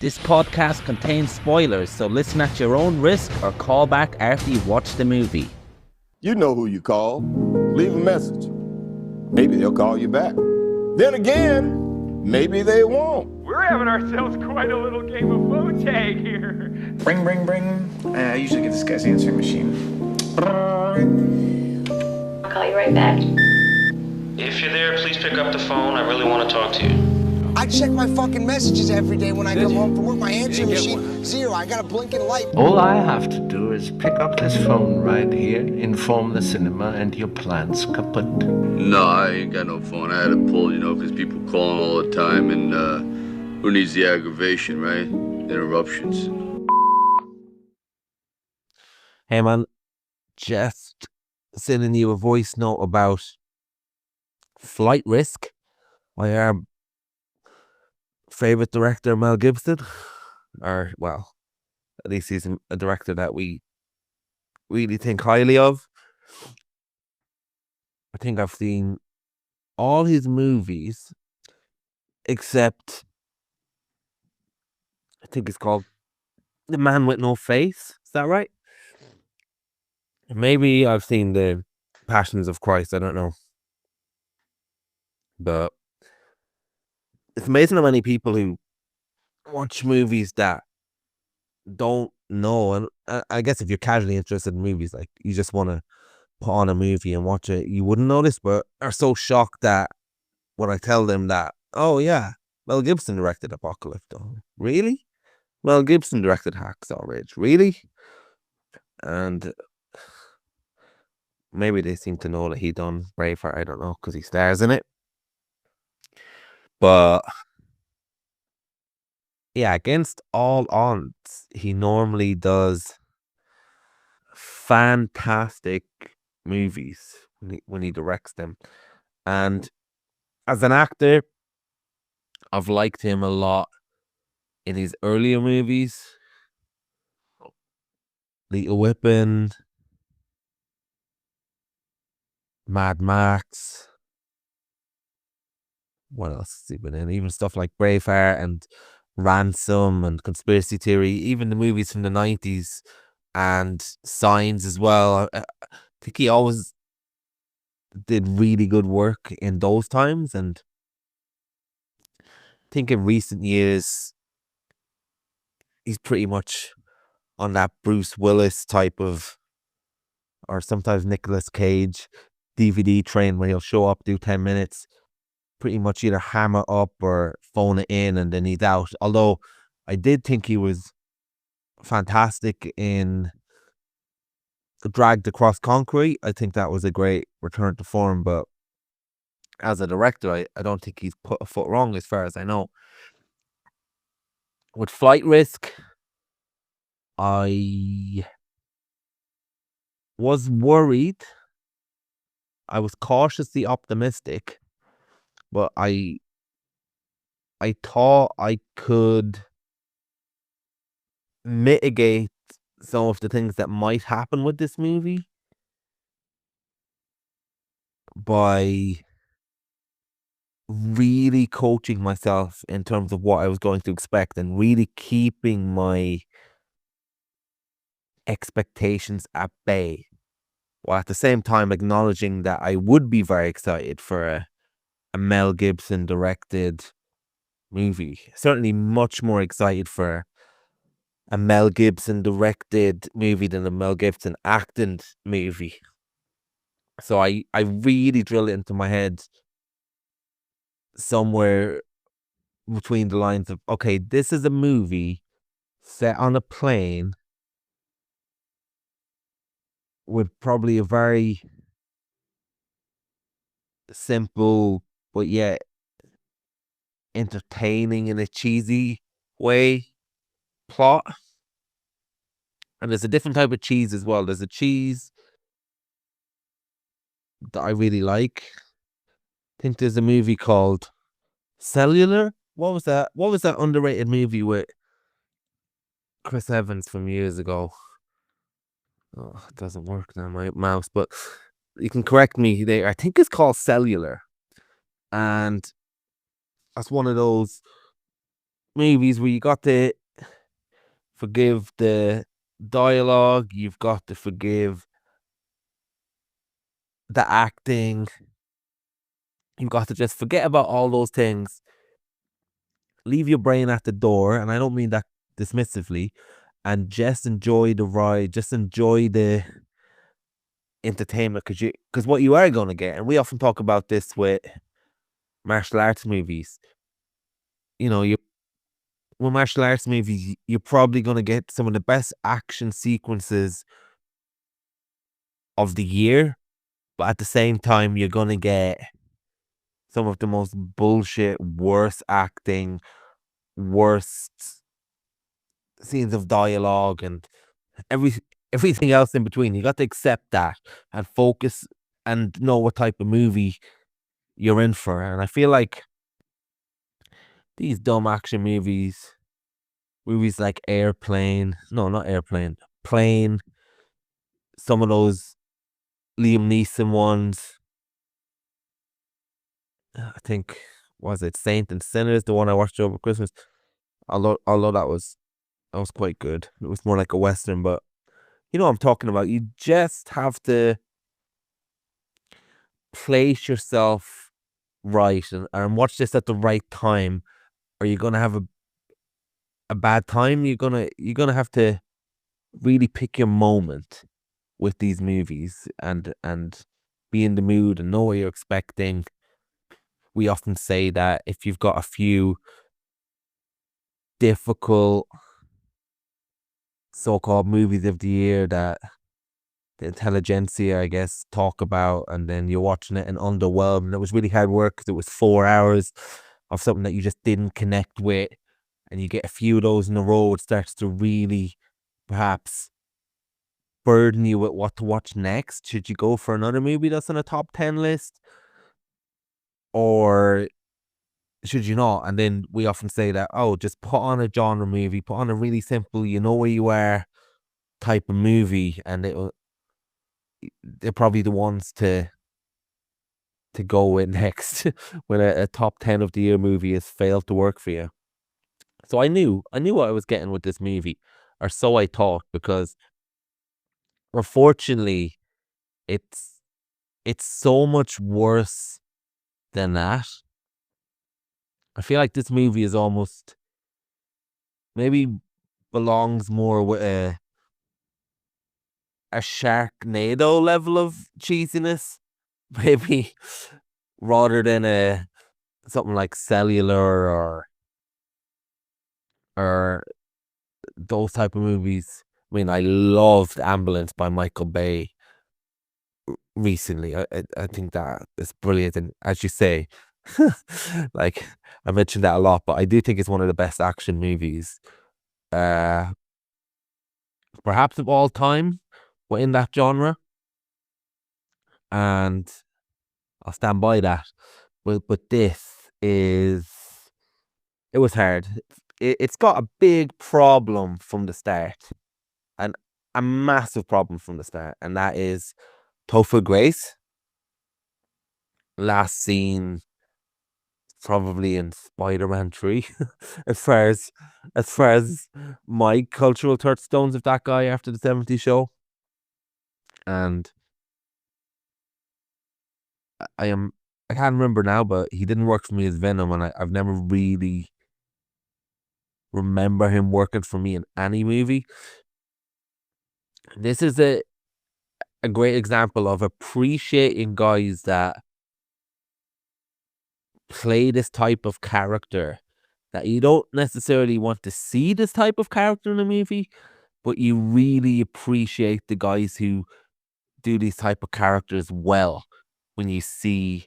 This podcast contains spoilers, so listen at your own risk or call back after you've watched the movie. You know who you call. Leave a message. Maybe they'll call you back. Then again, maybe they won't. We're having ourselves quite a little game of phone tag here. Ring. I usually get this guy's answering machine. I'll call you right back. If you're there, please pick up the phone. I really want to talk to you. I check my fucking messages every day when I come home from work. My answering machine, zero. I got a blinking light. All I have to do is pick up this phone right here, inform the cinema, and your plan's kaput. No, I ain't got no phone. I had to pull, because people calling all the time, and who needs the aggravation, right? Interruptions. Hey man, just sending you a voice note about Flight Risk. My favorite director, Mel Gibson, or well, at least he's a director that we really think highly of. I think I've seen all his movies except I think it's called The Man with No Face. Is that right? Maybe I've seen The Passions of Christ. I don't know. But it's amazing how many people who watch movies that don't know. And I guess if you're casually interested in movies, like you just want to put on a movie and watch it, you wouldn't notice, but are so shocked that when I tell them that, oh yeah, Mel Gibson directed Apocalypse. Really? Mel Gibson directed Hacksaw Ridge. Really? And maybe they seem to know that he done Braveheart. I don't know, because he stars in it. But yeah, against all odds, he normally does fantastic movies when he directs them. And as an actor, I've liked him a lot in his earlier movies. Lethal Weapon, Mad Max. What else has he been in? Even stuff like Braveheart and Ransom and Conspiracy Theory, even the movies from the 90s and Signs as well. I think he always did really good work in those times, and I think in recent years he's pretty much on that Bruce Willis type of, or sometimes Nicolas Cage DVD train where he'll show up, do 10 minutes, pretty much either hammer up or phone it in, and then he's out. Although I did think he was fantastic in Dragged Across Concrete. I think that was a great return to form, but as a director, I don't think he's put a foot wrong as far as I know. With Flight Risk, I was worried. I was cautiously optimistic, but I thought I could mitigate some of the things that might happen with this movie by really coaching myself in terms of what I was going to expect and really keeping my expectations at bay, while at the same time acknowledging that I would be very excited for a Mel Gibson directed movie. Certainly much more excited for a Mel Gibson directed movie than a Mel Gibson acted movie. So I really drilled it into my head somewhere between the lines of, okay, this is a movie set on a plane with probably a very simple but yet entertaining in a cheesy way plot. And there's a different type of cheese as well. There's a cheese that I really like. I think there's a movie called Cellular. What was that? What was that underrated movie with Chris Evans from years ago? Oh, it doesn't work now, my mouse, but you can correct me there. I think it's called Cellular. And that's one of those movies where you got to forgive the dialogue, you've got to forgive the acting, you've got to just forget about all those things, leave your brain at the door, and I don't mean that dismissively, and just enjoy the ride, just enjoy the entertainment, because what you are going to get, and we often talk about this with martial arts movies, you with martial arts movies, you're probably going to get some of the best action sequences of the year, but at the same time, you're going to get some of the most bullshit, worst acting, worst scenes of dialogue, and every everything else in between. You got to accept that and focus and know what type of movie you're in for. And I feel like these dumb action movies like Airplane, no, not Airplane, Plane, some of those Liam Neeson ones. I think was it Saint and Sinners, the one I watched over Christmas. Although that was quite good. It was more like a western, but you know what I'm talking about. You just have to place yourself right and watch this at the right time, or you're gonna have a bad time. You're gonna have to really pick your moment with these movies and be in the mood and know what you're expecting. We often say that if you've got a few difficult so-called movies of the year that the intelligentsia, I guess, talk about, and then you're watching it and underwhelmed, and it was really hard work because it was 4 hours of something that you just didn't connect with, and you get a few of those in a row, it starts to really perhaps burden you with what to watch next. Should you go for another movie that's on a top 10 list? Or should you not? And then we often say that, oh, just put on a genre movie, put on a really simple, you know where you are type of movie, and they're probably the ones to go with next when a top 10 of the year movie has failed to work for you. So I knew what I was getting with this movie, or so I thought, because unfortunately it's so much worse than that. I feel like this movie is almost maybe belongs more with a Sharknado level of cheesiness, maybe, rather than something like Cellular or those type of movies. I mean, I loved Ambulance by Michael Bay recently. I think that is brilliant, and as you say, like I mentioned that a lot, but I do think it's one of the best action movies, uh, perhaps of all time, within that genre, and I'll stand by that. But this is it was hard. It's got a big problem from the start, and a massive problem from the start, and that is Topher Grace, last seen probably in Spider-Man 3, as far as my cultural touchstones of that guy after the 70s show. And I can't remember now, but he didn't work for me as Venom, and I've never really remember him working for me in any movie. This is a great example of appreciating guys that play this type of character, that you don't necessarily want to see this type of character in a movie, but you really appreciate the guys who do these type of characters well when you see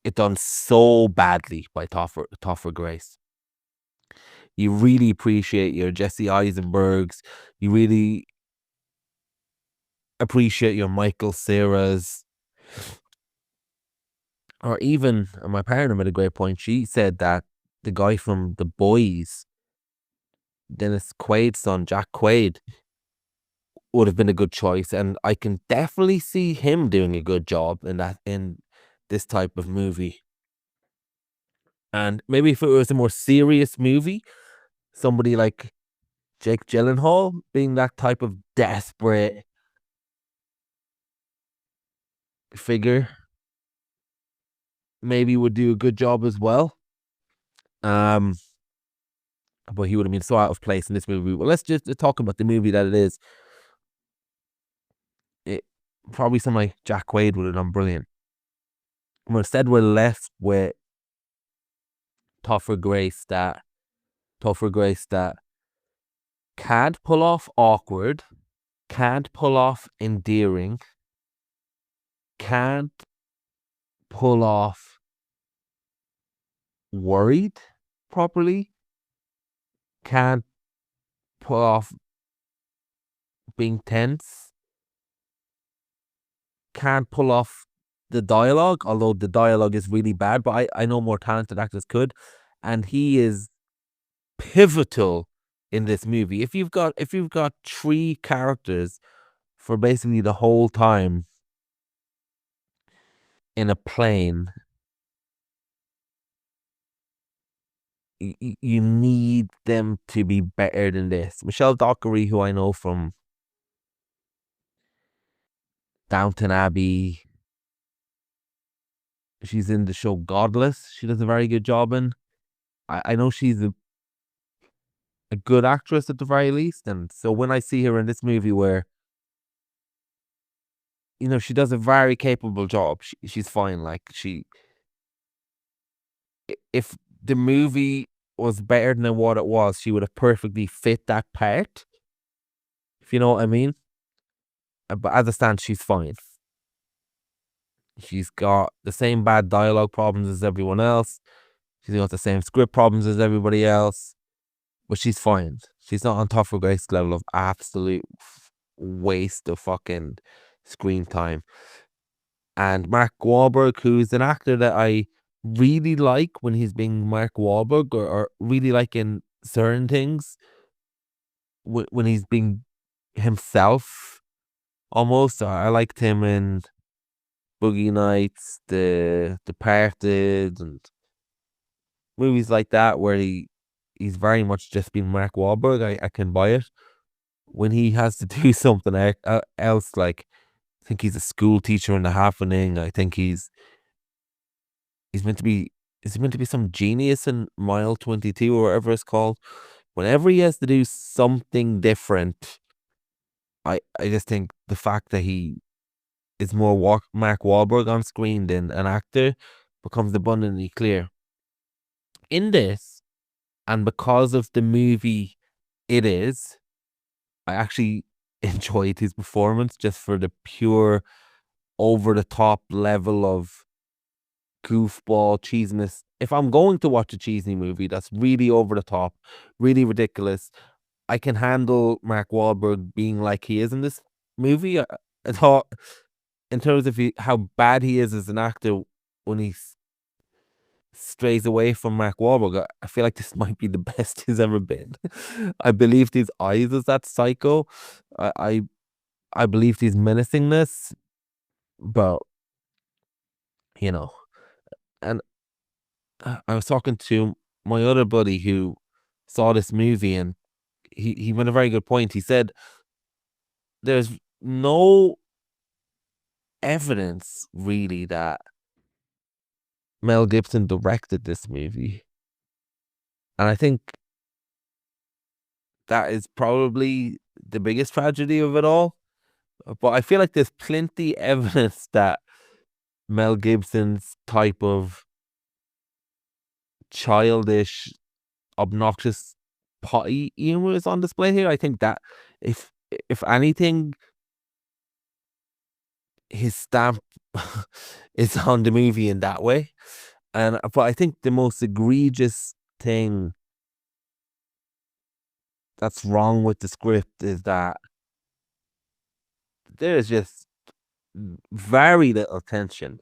it done so badly by Topher Grace. You really appreciate your Jesse Eisenbergs. You really appreciate your Michael Cera's. Or even, my partner made a great point. She said that the guy from The Boys, Dennis Quaid's son, Jack Quaid, would have been a good choice, and I can definitely see him doing a good job in this type of movie. And maybe if it was a more serious movie, somebody like Jake Gyllenhaal being that type of desperate figure, maybe would do a good job as well. But he would have been so out of place in this movie. Well, let's just talk about the movie that it is. It probably something like Jack Quaid would have done brilliant. Well, instead we're left with Topher Grace that can't pull off awkward, can't pull off endearing, can't pull off worried properly, can't pull off being tense, can't pull off the dialogue, although the dialogue is really bad, but I know more talented actors could. And he is pivotal in this movie. If you've got three characters for basically the whole time in a plane, you need them to be better than this. Michelle Dockery, who I know from Downton Abbey, she's in the show Godless. She does a very good job in. I know she's a good actress at the very least, and so when I see her in this movie where she does a very capable job, she's fine. Like if the movie was better than what it was, she would have perfectly fit that part. If you know what I mean. But as it stands, she's fine. She's got the same bad dialogue problems as everyone else. She's got the same script problems as everybody else. But she's fine. She's not on Topher Grace's level of absolute waste of fucking screen time. And Mark Wahlberg, who's an actor that I really like when he's being Mark Wahlberg, or really like in certain things, when he's being himself, almost. I liked him in Boogie Nights, The Departed, and movies like that where he's very much just been Mark Wahlberg. I can buy it. When he has to do something else, like I think he's a school teacher in The Happening. I think he's meant to be some genius in Mile 22 or whatever it's called. Whenever he has to do something different, I just think the fact that he is more Mark Wahlberg on screen than an actor becomes abundantly clear. In this, and because of the movie it is, I actually enjoyed his performance just for the pure over the top level of goofball cheesiness. If I'm going to watch a cheesy movie that's really over the top, really ridiculous, I can handle Mark Wahlberg being like he is in this movie. I thought, in terms of how bad he is as an actor, when he strays away from Mark Wahlberg, I feel like this might be the best he's ever been. I believed his eyes as that psycho. I believed his menacingness, but and I was talking to my other buddy who saw this movie, and he made a very good point. He said there's no evidence really that Mel Gibson directed this movie. And I think that is probably the biggest tragedy of it all. But I feel like there's plenty evidence that Mel Gibson's type of childish, obnoxious potty humor is on display here. I think that if anything, his stamp is on the movie in that way. But I think the most egregious thing that's wrong with the script is that there's just very little tension,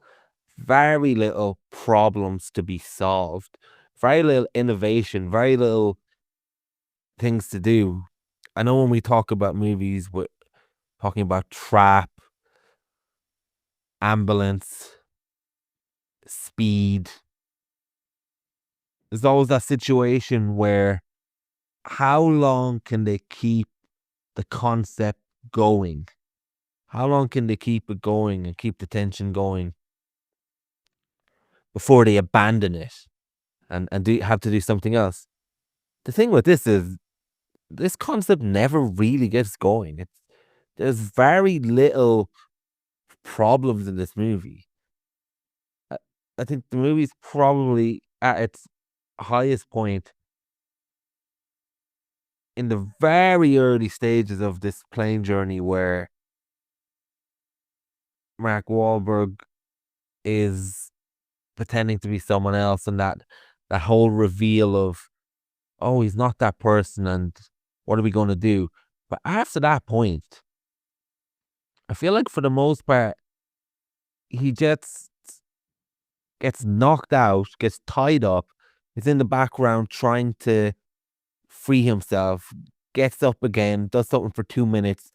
very little problems to be solved, very little innovation, very little things to do. I know when we talk about movies, we're talking about Trap, Ambulance, Speed, there's always that situation where how long can they keep the concept going? How long can they keep it going and keep the tension going before they abandon it and have to do something else? The thing with this is this concept never really gets going. There's very little problems in this movie. I, I think the movie's probably at its highest point in the very early stages of this plane journey where Mark Wahlberg is pretending to be someone else, and that whole reveal of, oh, he's not that person, and what are we going to do? But after that point, I feel like for the most part, he just gets knocked out, gets tied up, is in the background trying to free himself, gets up again, does something for 2 minutes,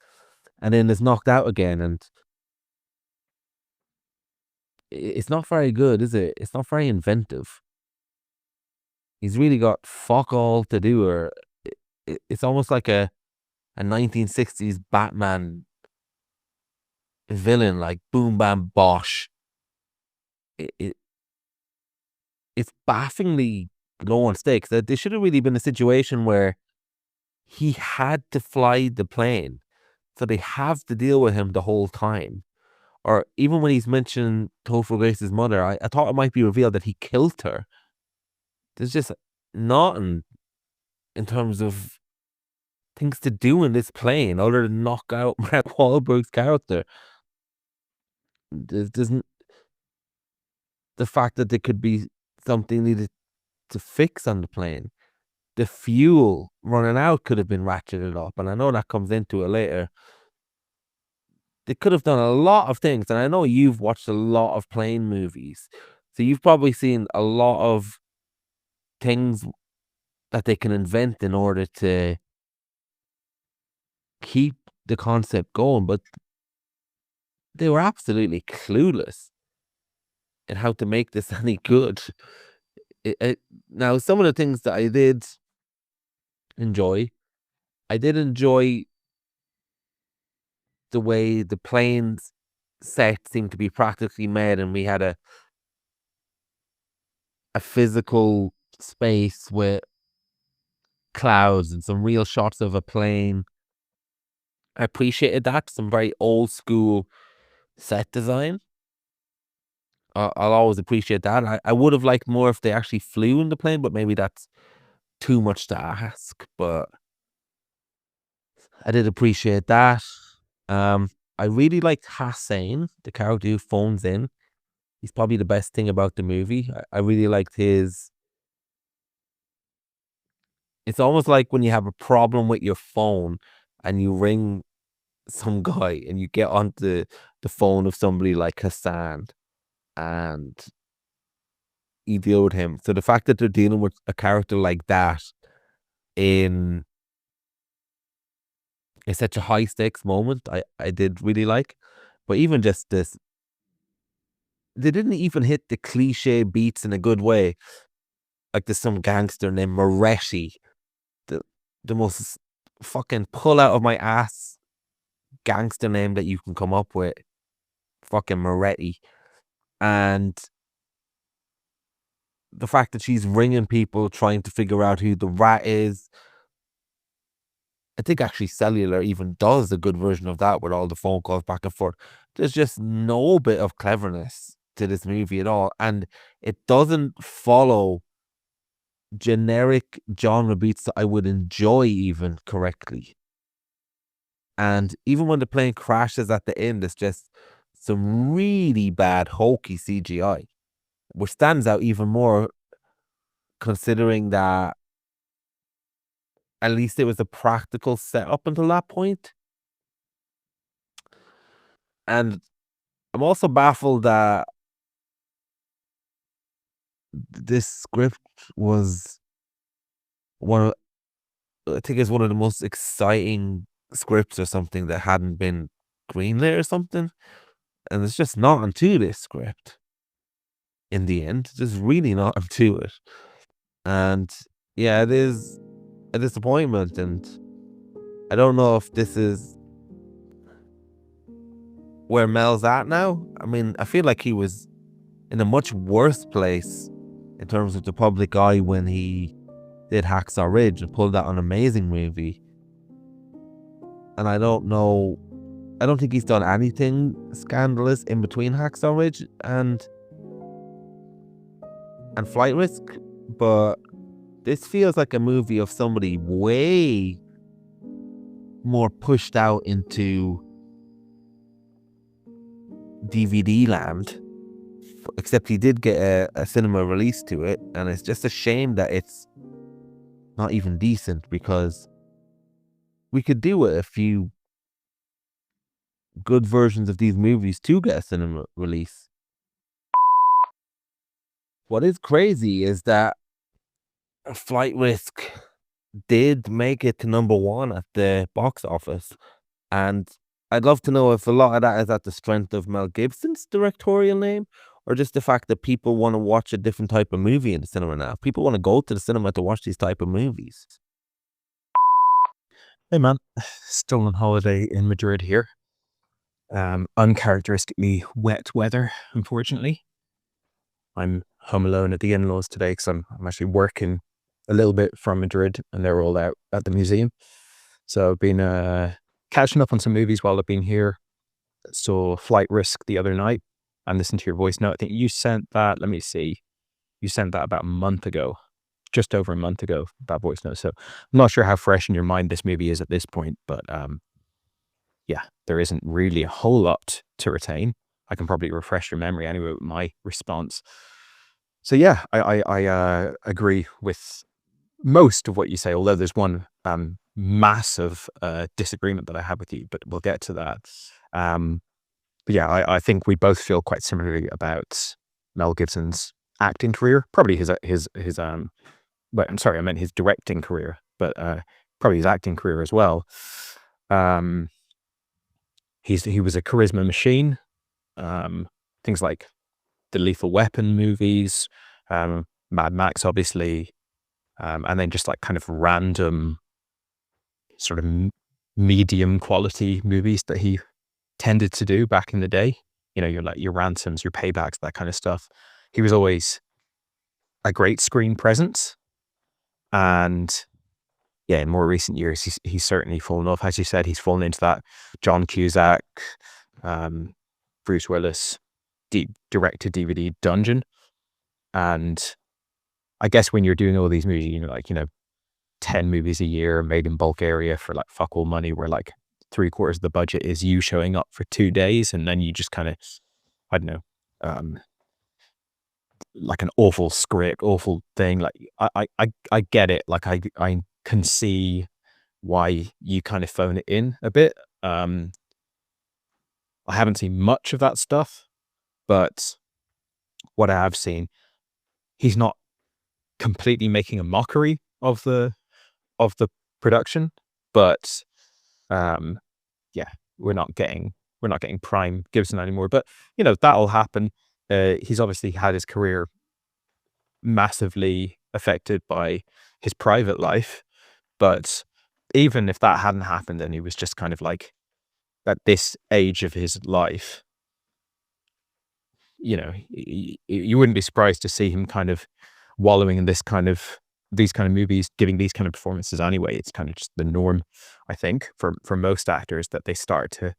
and then is knocked out again. And it's not very good, is it? It's not very inventive. He's really got fuck all to do, or it's almost like a 1960s Batman villain, like Boom Bam Bosh. It's bafflingly low on stakes. That there should have really been a situation where he had to fly the plane, so they have to deal with him the whole time. Or even when he's mentioned Topher Grace's mother, I thought it might be revealed that he killed her. There's just nothing in terms of things to do in this plane other than knock out Mark Wahlberg's character. There's the fact that there could be something needed to fix on the plane. The fuel running out could have been ratcheted up, and I know that comes into it later. They could have done a lot of things, and I know you've watched a lot of plane movies, so you've probably seen a lot of things that they can invent in order to keep the concept going, but they were absolutely clueless in how to make this any good. Now, some of the things that I did enjoy the way the plane's set seemed to be practically made, and we had a physical space with clouds and some real shots of a plane. I appreciated that. Some very old school set design. I'll always appreciate that. I would have liked more if they actually flew in the plane, but maybe that's too much to ask. But I did appreciate that. I really liked Hassan, the character who phones in. He's probably the best thing about the movie. I really liked his. It's almost like when you have a problem with your phone and you ring some guy and you get onto the phone of somebody like Hassan and you deal with him. So the fact that they're dealing with a character like that in such a high stakes moment, I did really like. But even just this, they didn't even hit the cliche beats in a good way. Like there's some gangster named Moretti, the most fucking pull out of my ass gangster name that you can come up with. Fucking Moretti. And the fact that she's ringing people trying to figure out who the rat is. I think actually Cellular even does a good version of that with all the phone calls back and forth. There's just no bit of cleverness to this movie at all. And it doesn't follow generic genre beats that I would enjoy even correctly. And even when the plane crashes at the end, it's just some really bad hokey CGI, which stands out even more considering that at least it was a practical setup until that point. And I'm also baffled that this script was I think it's one of the most exciting scripts or something that hadn't been greenlit or something. And it's just not onto this script in the end. Just really not onto it. And yeah, it is a disappointment, and I don't know if this is where Mel's at now. I mean, I feel like he was in a much worse place in terms of the public eye when he did Hacksaw Ridge and pulled out an amazing movie. And I don't think he's done anything scandalous in between Hacksaw Ridge and Flight Risk, but this feels like a movie of somebody way more pushed out into DVD land. Except he did get a cinema release to it, and it's just a shame that it's not even decent, because we could do a few good versions of these movies to get a cinema release. What is crazy is that Flight Risk did make it to #1 at the box office, and I'd love to know if a lot of that is at the strength of Mel Gibson's directorial name, or just the fact that people want to watch a different type of movie in the cinema now. People want to go to the cinema to watch these type of movies. Hey man, still on holiday in Madrid here. Uncharacteristically wet weather, unfortunately. I'm home alone at the in-laws today because I'm actually working a little bit from Madrid, and they're all out at the museum. So I've been catching up on some movies while I've been here. Saw Flight Risk the other night and listened to your voice note. I think you sent that, let me see, you sent that about a month ago, just over a month ago, that voice note. So I'm not sure how fresh in your mind this movie is at this point, but yeah, there isn't really a whole lot to retain. I can probably refresh your memory anyway with my response. So yeah, I agree with most of what you say, although there's one massive disagreement that I have with you, but we'll get to that. But yeah, I think we both feel quite similarly about Mel Gibson's acting career, probably his well, I'm sorry, I meant his directing career, but probably his acting career as well. He was a charisma machine. Things like the Lethal Weapon movies, Mad Max, obviously, and then just like kind of random sort of medium quality movies that he tended to do back in the day. You know, your Ransoms, your Paybacks, that kind of stuff. He was always a great screen presence. And yeah, in more recent years, he's certainly fallen off. As you said, he's fallen into that John Cusack, Bruce Willis, direct-to-DVD dungeon. And I guess when you're doing all these movies, you know, 10 movies a year made in Bulgaria for like fuck all money, where like 3/4 of the budget is you showing up for 2 days, and then you just kind of, I don't know, like an awful script, awful thing. Like I get it. Like I can see why you kind of phone it in a bit. I haven't seen much of that stuff, but what I have seen, he's not completely making a mockery of the production, but yeah, we're not getting prime Gibson anymore. But you know, that'll happen. He's obviously had his career massively affected by his private life, but even if that hadn't happened and he was just kind of like at this age of his life, you know, you wouldn't be surprised to see him kind of wallowing in these kind of movies, giving these kind of performances anyway. It's kind of just the norm, I think, for most actors, that they start to,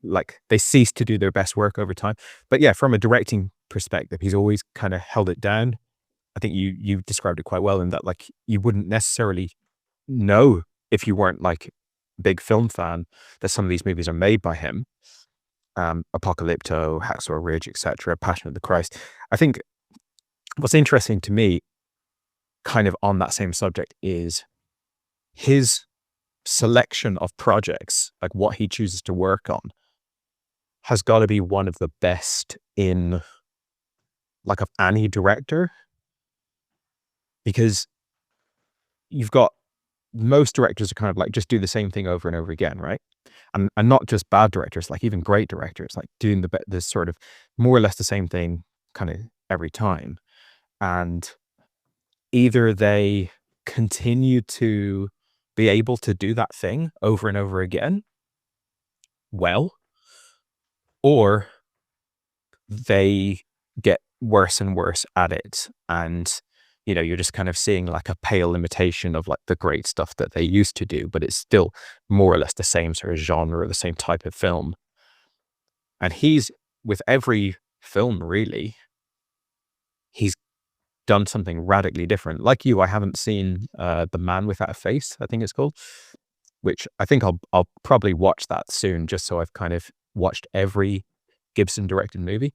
like, they cease to do their best work over time. But yeah, from a directing perspective, he's always kind of held it down. I think you described it quite well, in that like you wouldn't necessarily know, if you weren't like a big film fan, that some of these movies are made by him. Apocalypto, Hacksaw Ridge, etc., Passion of the Christ. I think what's interesting to me, kind of on that same subject, is his selection of projects, like what he chooses to work on, has got to be one of the best in, like, of any director. Because you've got, most directors are kind of like just do the same thing over and over again, right? And not just bad directors, like even great directors, like doing the sort of more or less the same thing kind of every time. And either they continue to be able to do that thing over and over again well, or they get worse and worse at it. And, you're just kind of seeing like a pale imitation of like the great stuff that they used to do, but it's still more or less the same sort of genre, or the same type of film. And with every film, really, he's done something radically different. Like you, I haven't seen The Man Without a Face, I think it's called, which I think I'll probably watch that soon, just so I've kind of watched every Gibson directed movie.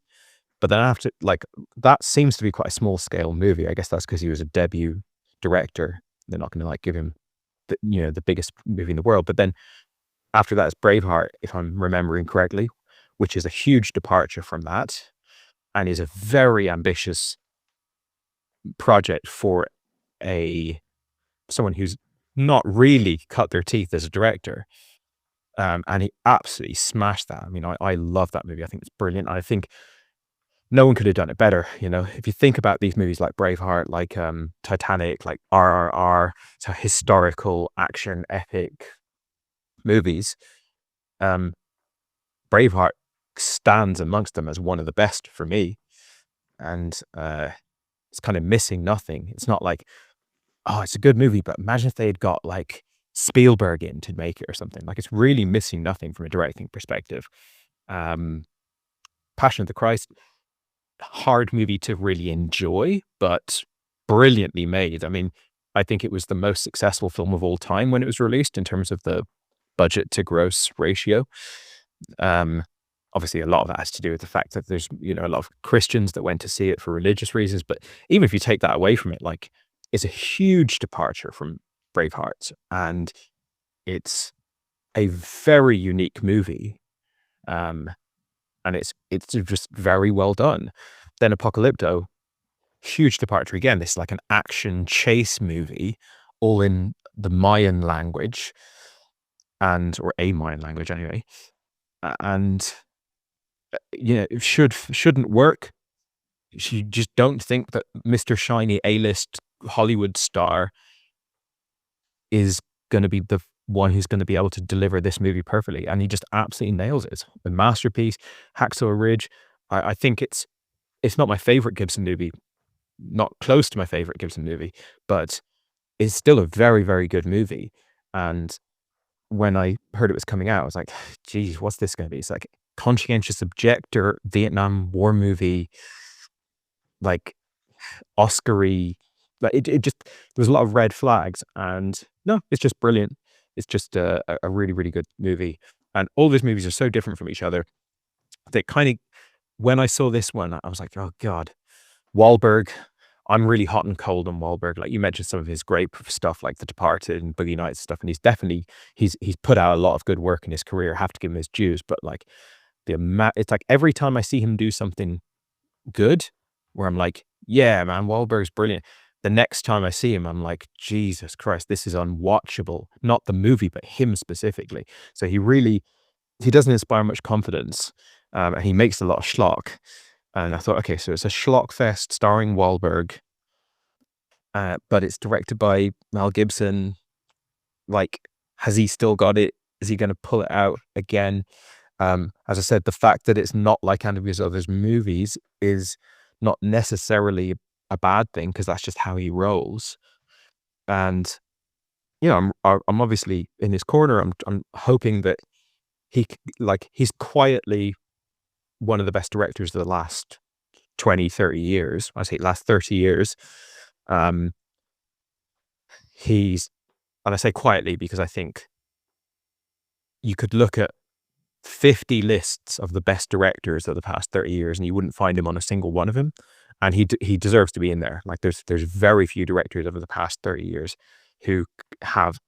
But then after, like, that seems to be quite a small scale movie. I guess that's because he was a debut director. They're not going to like give him the biggest movie in the world. But then after that is Braveheart, if I'm remembering correctly, which is a huge departure from that, and is a very ambitious project for someone who's not really cut their teeth as a director. And he absolutely smashed that. I mean, I love that movie. I think it's brilliant. I think no one could have done it better. If you think about these movies like Braveheart, like Titanic, like RRR, so historical action epic movies, Braveheart stands amongst them as one of the best for me. And it's kind of missing nothing. It's not like, oh, it's a good movie, but imagine if they'd got like Spielberg in to make it or something. Like, it's really missing nothing from a directing perspective. Passion of the Christ, hard movie to really enjoy, but brilliantly made. I mean, I think it was the most successful film of all time when it was released in terms of the budget to gross ratio. Obviously, a lot of that has to do with the fact that there's, a lot of Christians that went to see it for religious reasons. But even if you take that away from it, like, it's a huge departure from Braveheart, and it's a very unique movie. And it's just very well done. Then Apocalypto, huge departure again. This is like an action chase movie, all in the Mayan language, or a Mayan language anyway. And it shouldn't work. You just don't think that Mr. Shiny A-list Hollywood star is going to be the one who's going to be able to deliver this movie perfectly, and he just absolutely nails it. A masterpiece. Hacksaw Ridge, I think it's not my favorite Gibson movie, not close to my favorite Gibson movie, but it's still a very, very good movie. And when I heard it was coming out, I was like, geez, what's this going to be? It's like conscientious objector Vietnam War movie, like Oscar-y. Like, it just, there's a lot of red flags, and no, it's just brilliant. It's just a really, really good movie. And all these movies are so different from each other that kind of, when I saw this one, I was like, oh God, Wahlberg. I'm really hot and cold on Wahlberg. Like, you mentioned some of his great stuff, like The Departed and Boogie Nights stuff, and he's put out a lot of good work in his career. I have to give him his dues, but like it's like every time I see him do something good, where I'm like, yeah, man, Wahlberg's brilliant. The next time I see him, I'm like, Jesus Christ, this is unwatchable. Not the movie, but him specifically. So he doesn't inspire much confidence, and he makes a lot of schlock. And I thought, okay, so it's a schlock fest starring Wahlberg, but it's directed by Mel Gibson. Like, has he still got it? Is he going to pull it out again? As I said, the fact that it's not like any of his other movies is not necessarily a bad thing, because that's just how he rolls. And I'm obviously in his corner. I'm hoping that he's quietly one of the best directors of the last 20, 30 years. I say last 30 years. And I say quietly because I think you could look at 50 lists of the best directors of the past 30 years and you wouldn't find him on a single one of them. And he deserves to be in there. Like, there's very few directors over the past 30 years who have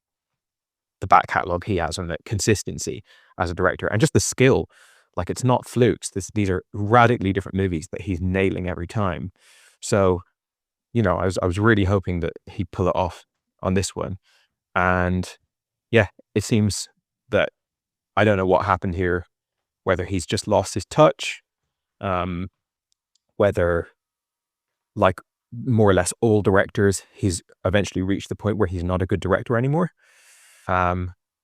the back catalogue he has, and the consistency as a director, and just the skill. Like, it's not flukes. These are radically different movies that he's nailing every time. So, I was really hoping that he'd pull it off on this one. And yeah, it seems that I don't know what happened here, whether he's just lost his touch, whether, like more or less all directors, he's eventually reached the point where he's not a good director anymore.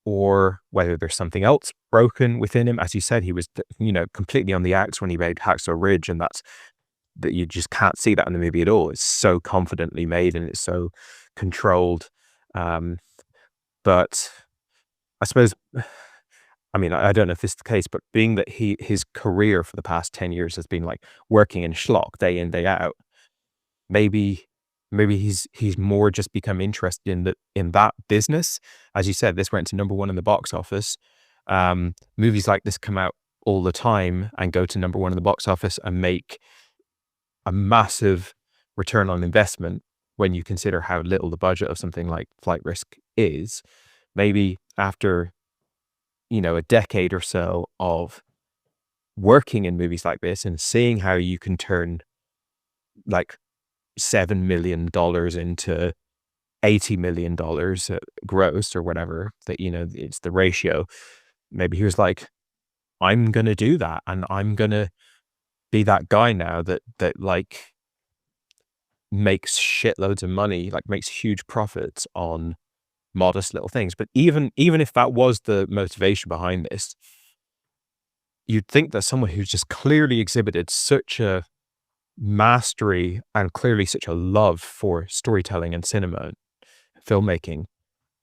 Or whether there's something else broken within him. As you said, he was, completely on the axe when he made Hacksaw Ridge, and that you just can't see that in the movie at all. It's so confidently made and it's so controlled. But I suppose, I don't know if this is the case, but being that his career for the past 10 years has been like working in schlock day in, day out, maybe he's more just become interested in that business. As you said, this went to number 1 in the box office. Movies like this come out all the time and go to number 1 in the box office and make a massive return on investment when you consider how little the budget of something like Flight Risk is. Maybe after, a decade or so of working in movies like this and seeing how you can turn like $7 million into $80 million gross or whatever, that, it's the ratio. Maybe he was like, I'm going to do that. And I'm going to be that guy now that like makes shitloads of money, like makes huge profits on modest little things. But even if that was the motivation behind this, you'd think that someone who's just clearly exhibited such a mastery and clearly such a love for storytelling and cinema, filmmaking,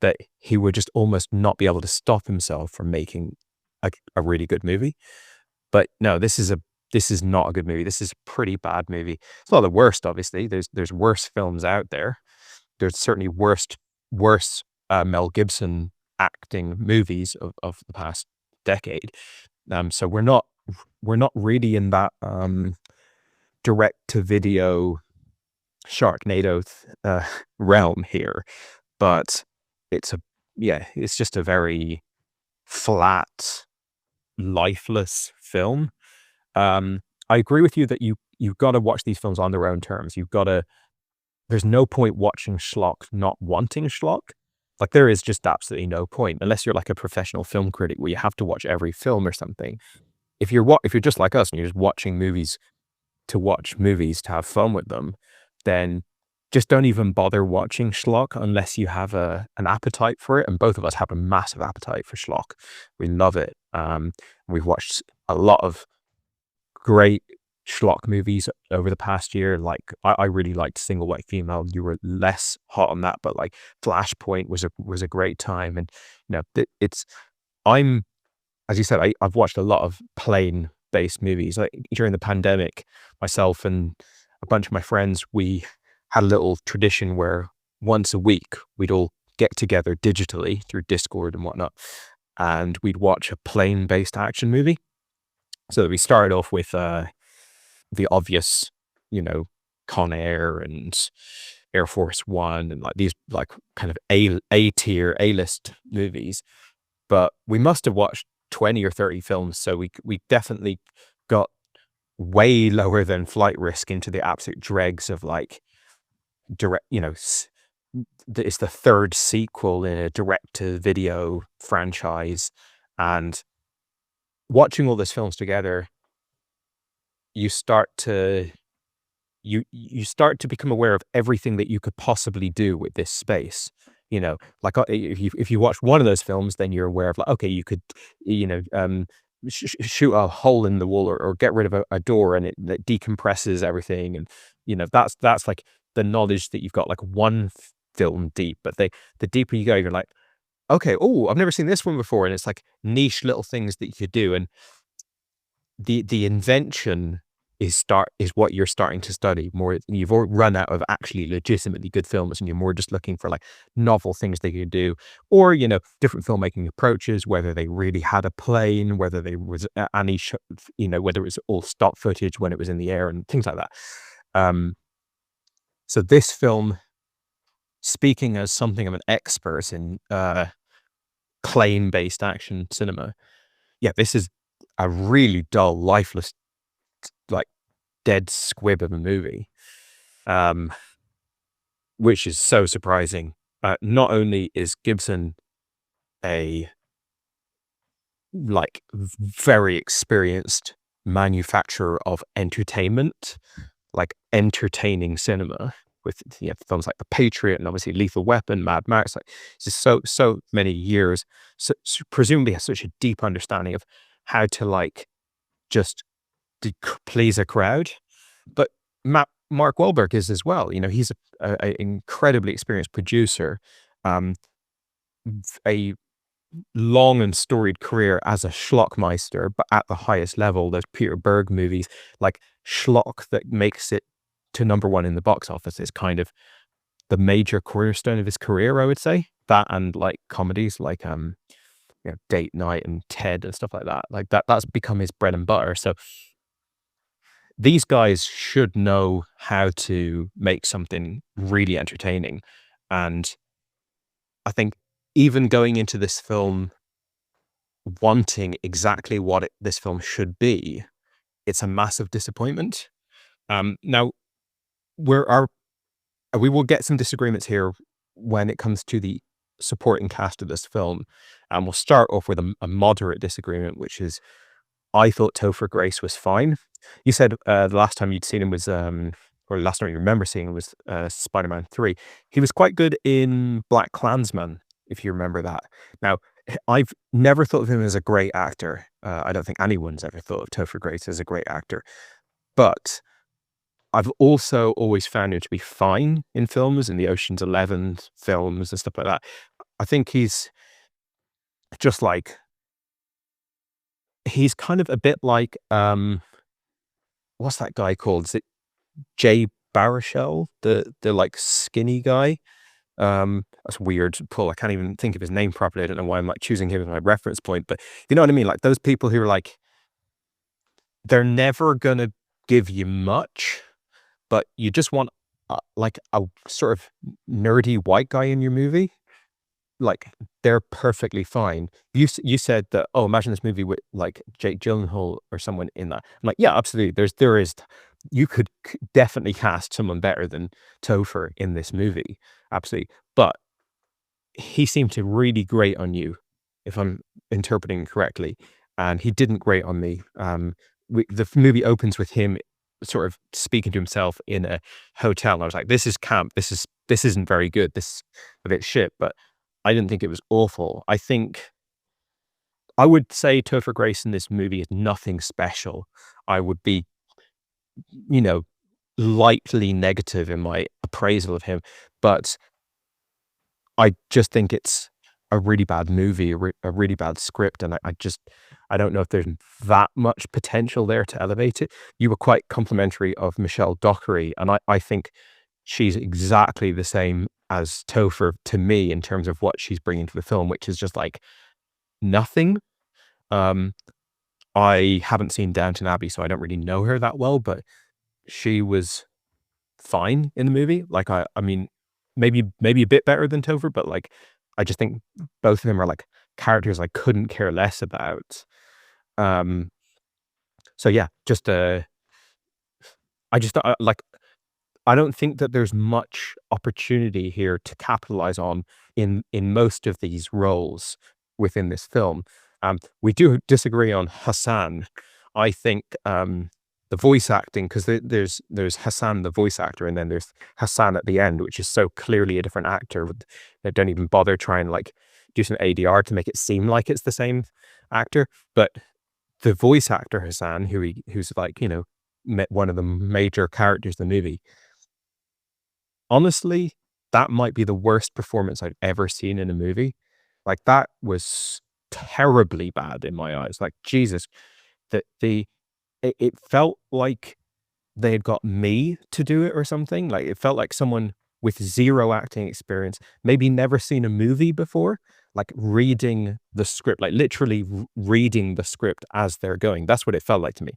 that he would just almost not be able to stop himself from making a really good movie. But no, this is not a good movie. This is a pretty bad movie. It's not the worst, obviously. There's worse films out there. There's certainly worse Mel Gibson acting movies of the past decade. So we're not really in that direct to video Sharknado realm here, but it's just a very flat, lifeless film. I agree with you that you've got to watch these films on their own terms. There's no point watching schlock not wanting schlock. Like, there is just absolutely no point, unless you're like a professional film critic where you have to watch every film or something. If you're just like us and you're just watching movies to watch movies to have fun with them, then just don't even bother watching schlock unless you have an appetite for it. And both of us have a massive appetite for schlock. We love it. We've watched a lot of great schlock movies over the past year. Like, I really liked Single White Female. You were less hot on that, but like Flashpoint was a great time. And as you said, I've watched a lot of plane based movies. Like during the pandemic, myself and a bunch of my friends, we had a little tradition where once a week we'd all get together digitally through Discord and whatnot, and we'd watch a plane based action movie. So we started off with the obvious, Con Air and Air Force One and like these like kind of A-tier, A-list movies. But we must have watched 20 or 30 films, so we definitely got way lower than Flight Risk into the absolute dregs of like direct, it's the third sequel in a direct-to-video franchise. And watching all these films together, you start to become aware of everything that you could possibly do with this space. Like if you watch one of those films, then you're aware of like, okay, you could, shoot a hole in the wall or get rid of a door, and it decompresses everything. And, that's like the knowledge that you've got like one film deep. But the deeper you go, you're like, okay, oh, I've never seen this one before. And it's like niche little things that you could do. And the invention is what you're starting to study more. You've already run out of actually legitimately good films, and you're more just looking for like novel things they could do, or different filmmaking approaches, whether they really had a plane, whether they was any whether it was all stock footage when it was in the air and things like that. So this film, speaking as something of an expert in plane based action cinema, this is a really dull, lifeless, like dead squib of a movie, which is so surprising. Not only is Gibson a like very experienced manufacturer of entertainment, like entertaining cinema, with films like The Patriot and obviously Lethal Weapon, Mad Max. Like, it's just so many years. So presumably has such a deep understanding of how to like just please a crowd. But Mark Wahlberg is as well. He's a incredibly experienced producer, a long and storied career as a schlockmeister, but at the highest level. Those Peter Berg movies, like schlock that makes it to #1 in the box office, is kind of the major cornerstone of his career, I would say. That and like comedies like Date Night and Ted and stuff like that. Like that's become his bread and butter. So these guys should know how to make something really entertaining. And I think even going into this film wanting exactly what this film should be, it's a massive disappointment. Now, we will get some disagreements here when it comes to the supporting cast of this film. And we'll start off with a moderate disagreement, which is I thought Topher Grace was fine. You said the last time you'd seen him was, or last time you remember seeing him was Spider-Man 3. He was quite good in Black Klansman, if you remember that. Now, I've never thought of him as a great actor. I don't think anyone's ever thought of Topher Grace as a great actor. But I've also always found him to be fine in films, in the Ocean's 11 films and stuff like that. I think he's just like, he's kind of a bit like, what's that guy called? Is it Jay Baruchel? The like skinny guy? That's weird, Paul. I can't even think of his name properly. I don't know why I'm like choosing him as my reference point, but you know what I mean? Like those people who are like, they're never gonna give you much, but you just want like a sort of nerdy white guy in your movie. Like they're perfectly fine. You said that, oh, imagine this movie with like Jake Gyllenhaal or someone in that. I'm like, yeah, absolutely. You could definitely cast someone better than Topher in this movie. Absolutely. But he seemed to really grate on you, if I'm interpreting correctly. And he didn't grate on me. The movie opens with him sort of speaking to himself in a hotel. And I was like, this is camp. This isn't very good. This is a bit shit. But I didn't think it was awful. I think I would say Topher Grace in this movie is nothing special. I would be, lightly negative in my appraisal of him, but I just think it's a really bad movie, a really bad script, and I don't know if there's that much potential there to elevate it. You were quite complimentary of Michelle Dockery, and I think she's exactly the same as Topher to me in terms of what she's bringing to the film, which is just like nothing. I haven't seen Downton Abbey, so I don't really know her that well, but she was fine in the movie. Like I mean, maybe a bit better than Topher, but like I just think both of them are like characters I couldn't care less about. So yeah, just I don't think that there's much opportunity here to capitalize on in most of these roles within this film. We do disagree on Hassan. I think the voice acting, because there's Hassan the voice actor, and then there's Hassan at the end, which is so clearly a different actor. They don't even bother trying like do some ADR to make it seem like it's the same actor. But the voice actor Hassan, who's like one of the major characters in the movie, honestly, that might be the worst performance I've ever seen in a movie. Like that was terribly bad in my eyes. Like Jesus, it felt like they had got me to do it or something. Like it felt like someone with zero acting experience, maybe never seen a movie before, like reading the script, like literally reading the script as they're going. That's what it felt like to me.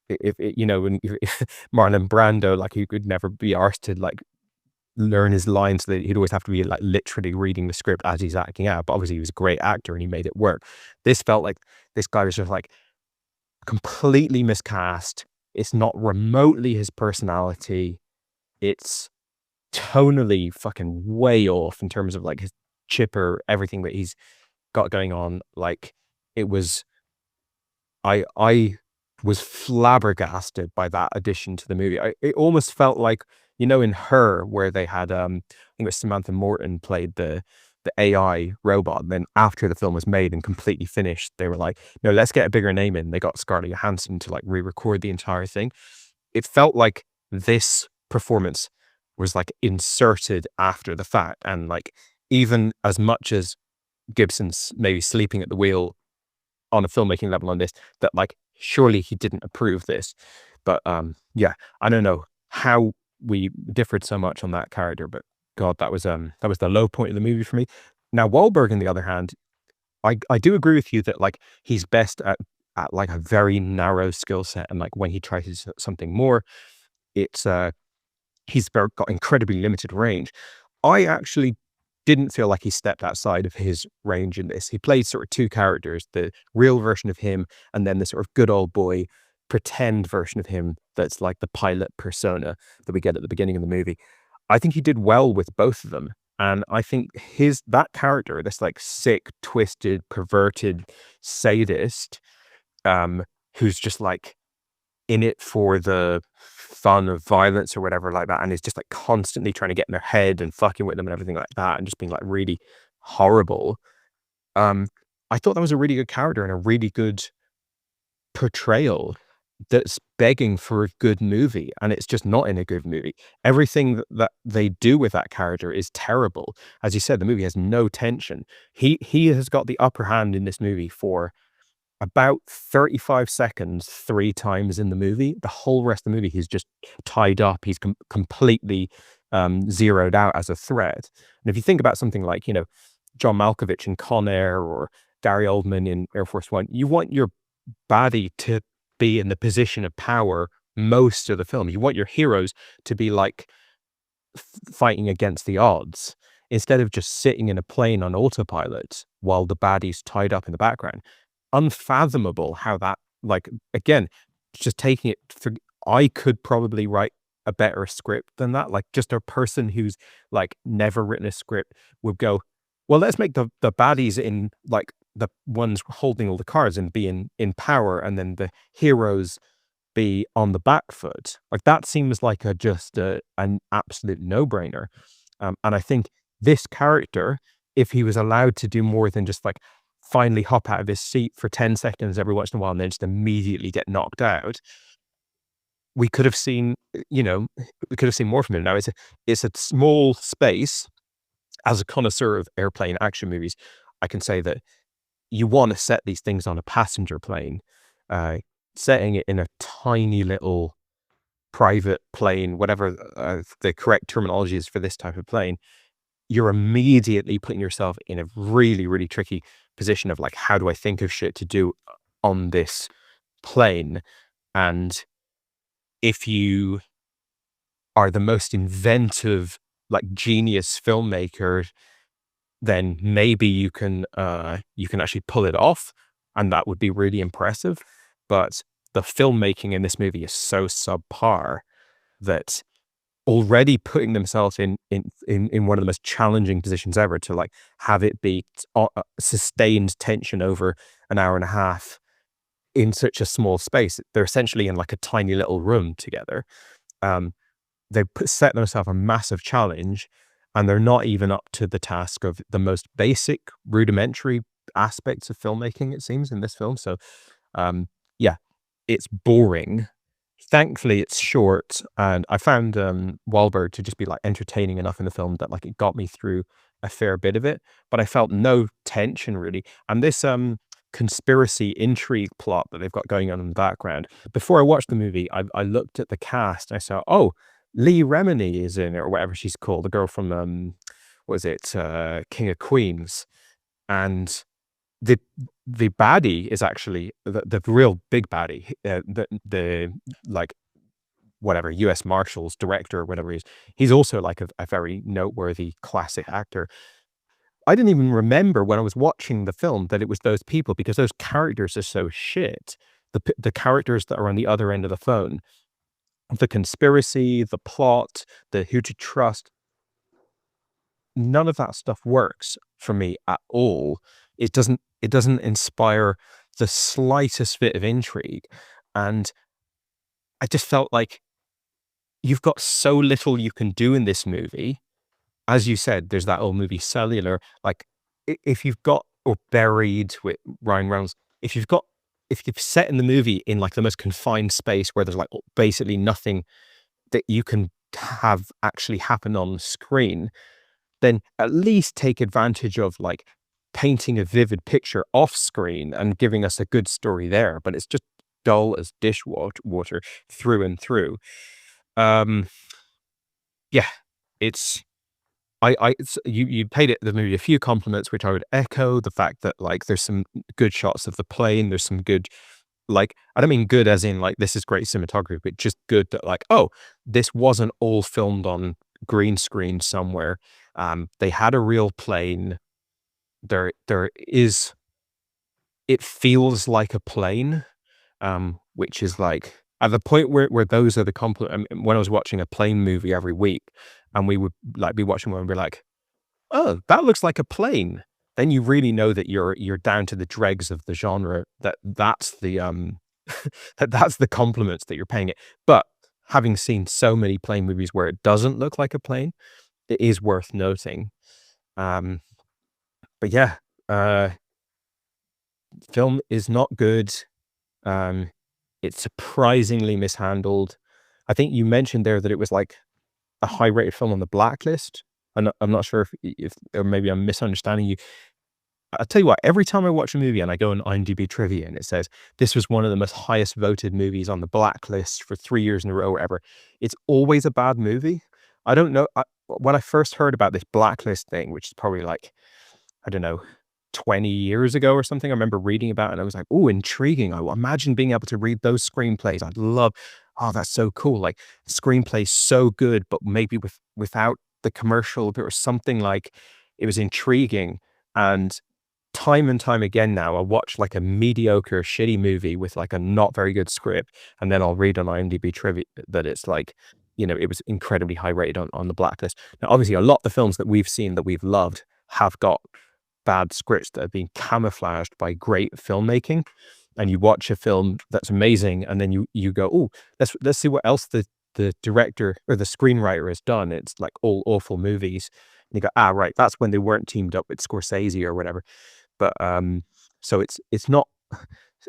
If Marlon Brando, like he could never be arsed to like learn his lines, so that he'd always have to be like literally reading the script as he's acting out. But obviously he was a great actor and he made it work. This felt like this guy was just like completely miscast. It's not remotely his personality. It's tonally fucking way off in terms of like his chipper, everything that he's got going on. Like it was, I was flabbergasted by that addition to the movie. It almost felt like you know, in Her, where they had I think it was Samantha Morton played the AI robot, and then after the film was made and completely finished, they were like, no, let's get a bigger name in. They got Scarlett Johansson to like re-record the entire thing. It felt like this performance was like inserted after the fact, and like even as much as Gibson's maybe sleeping at the wheel on a filmmaking level on this, that like surely he didn't approve this. But yeah, I don't know how we differed so much on that character, but God, that was the low point of the movie for me. Now Wahlberg, on the other hand, I do agree with you that like he's best at like a very narrow skill set, and like when he tries something more, it's got incredibly limited range. I actually didn't feel like he stepped outside of his range in this. He played sort of two characters, the real version of him and then the sort of good old boy pretend version of him that's like the pilot persona that we get at the beginning of the movie. I think he did well with both of them. And I think that character, this like sick, twisted, perverted sadist, who's just like in it for the fun of violence or whatever like that, and is just like constantly trying to get in their head and fucking with them and everything like that, and just being like really horrible. I thought that was a really good character and a really good portrayal that's begging for a good movie, and it's just not in a good movie. Everything that they do with that character is terrible. As you said, the movie has no tension. He has got the upper hand in this movie for about 35 seconds 3 times in the movie. The whole rest of the movie, he's just tied up. He's completely zeroed out as a threat. And if you think about something like, you know, John Malkovich in Con Air or Gary Oldman in Air Force One, you want your baddie to be in the position of power most of the film. You want your heroes to be like fighting against the odds instead of just sitting in a plane on autopilot while the baddie's tied up in the background. Unfathomable how that, like, again, just taking it for, I could probably write a better script than that. Like, just a person who's like never written a script would go, well, let's make the baddies in like the ones holding all the cards and be in power, and then the heroes be on the back foot. Like, that seems like an absolute no-brainer. And I think this character, if he was allowed to do more than just like finally hop out of his seat for 10 seconds every once in a while and then just immediately get knocked out, we could have seen, you know, more from him. Now, it's a small space. As a connoisseur of airplane action movies, I can say that you want to set these things on a passenger plane. Setting it in a tiny little private plane, whatever the correct terminology is for this type of plane, you're immediately putting yourself in a really, really tricky position of like, how do I think of shit to do on this plane? And if you are the most inventive, like genius filmmaker, then maybe you can actually pull it off, and that would be really impressive. But the filmmaking in this movie is so subpar that already putting themselves in one of the most challenging positions ever to like have it be sustained tension over an hour and a half in such a small space. They're essentially in like a tiny little room together. They set themselves a massive challenge, and they're not even up to the task of the most basic, rudimentary aspects of filmmaking, it seems, in this film. So, yeah, it's boring. Thankfully, it's short, and I found Wahlberg to just be like entertaining enough in the film that like it got me through a fair bit of it, but I felt no tension really. And this conspiracy intrigue plot that they've got going on in the background. Before I watched the movie, I looked at the cast. And I saw, oh, Lee Remini is in it, or whatever she's called, the girl from what is it, King of Queens, and the baddie is actually the real big baddie, the like whatever U.S. Marshals director or whatever he is. He's also like a very noteworthy classic actor. I didn't even remember when I was watching the film that it was those people, because those characters are so shit. The characters that are on the other end of the phone, the conspiracy, the plot, the who to trust, none of that stuff works for me at all. It doesn't inspire the slightest bit of intrigue. And I just felt like you've got so little you can do in this movie. As you said, there's that old movie Cellular. Like, if you've got, or Buried with Ryan Reynolds, if you've set in the movie in like the most confined space where there's like basically nothing that you can have actually happen on the screen, then at least take advantage of like painting a vivid picture off screen and giving us a good story there. But it's just dull as dishwater through and through. Yeah, it's you paid the movie a few compliments, which I would echo. The fact that like there's some good shots of the plane, there's some good, like, I don't mean good as in like this is great cinematography, but just good that like, oh, this wasn't all filmed on green screen somewhere. They had a real plane. There is, it feels like a plane, which is like at the point where those are the compliment. When I was watching a plane movie every week, and we would like be watching one and be like, oh, that looks like a plane. Then you really know that you're down to the dregs of the genre. That's the that's the compliments that you're paying it. But having seen so many plane movies where it doesn't look like a plane, it is worth noting. But yeah, film is not good. It's surprisingly mishandled. I think you mentioned there that it was like a high-rated film on the blacklist. I'm not sure if or maybe I'm misunderstanding you. I'll tell you what, every time I watch a movie and I go on IMDb trivia and it says this was one of the most highest voted movies on the blacklist for 3 years in a row or whatever, it's always a bad movie. I don't know. When I first heard about this blacklist thing, which is probably like, I don't know, 20 years ago or something, I remember reading about it and I was like, oh, intriguing. I imagine being able to read those screenplays. I'd love, oh, that's so cool. Like, screenplay so good, but maybe without the commercial or something. Like, it was intriguing. And time and time again now, I'll watch like a mediocre, shitty movie with like a not very good script, and then I'll read on IMDb trivia that it's like, you know, it was incredibly high rated on the blacklist. Now, obviously, a lot of the films that we've seen that we've loved have got bad scripts that have been camouflaged by great filmmaking. And you watch a film that's amazing, and then you go, oh, let's see what else the director or the screenwriter has done. It's like all awful movies. And you go, ah, right, that's when they weren't teamed up with Scorsese or whatever. But so it's not,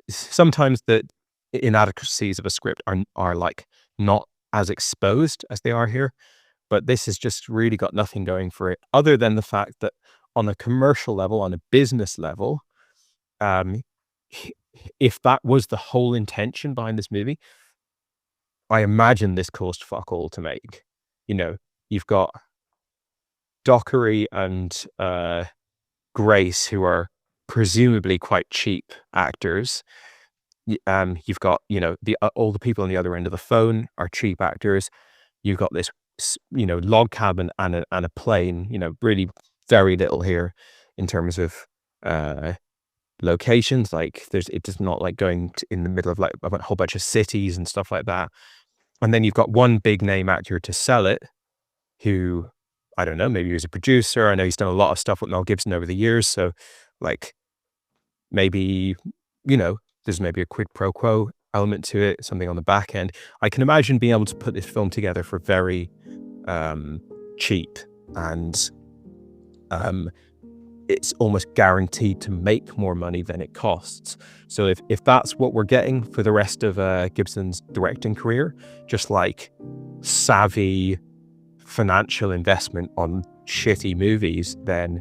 sometimes the inadequacies of a script are like not as exposed as they are here. But this has just really got nothing going for it, other than the fact that on a commercial level, on a business level, if that was the whole intention behind this movie, I imagine this cost fuck all to make. You know, you've got Dockery and Grace, who are presumably quite cheap actors. You've got, you know, all the people on the other end of the phone are cheap actors. You've got this, you know, log cabin and a plane. You know, really very little here in terms of locations. Like, it's not like going in the middle of like a whole bunch of cities and stuff like that. And then you've got one big name actor to sell it, who, I don't know, maybe he was a producer. I know he's done a lot of stuff with Mel Gibson over the years. So like, maybe, you know, there's maybe a quid pro quo element to it, something on the back end. I can imagine being able to put this film together for very cheap, and it's almost guaranteed to make more money than it costs. So if that's what we're getting for the rest of Gibson's directing career, just like savvy financial investment on shitty movies, then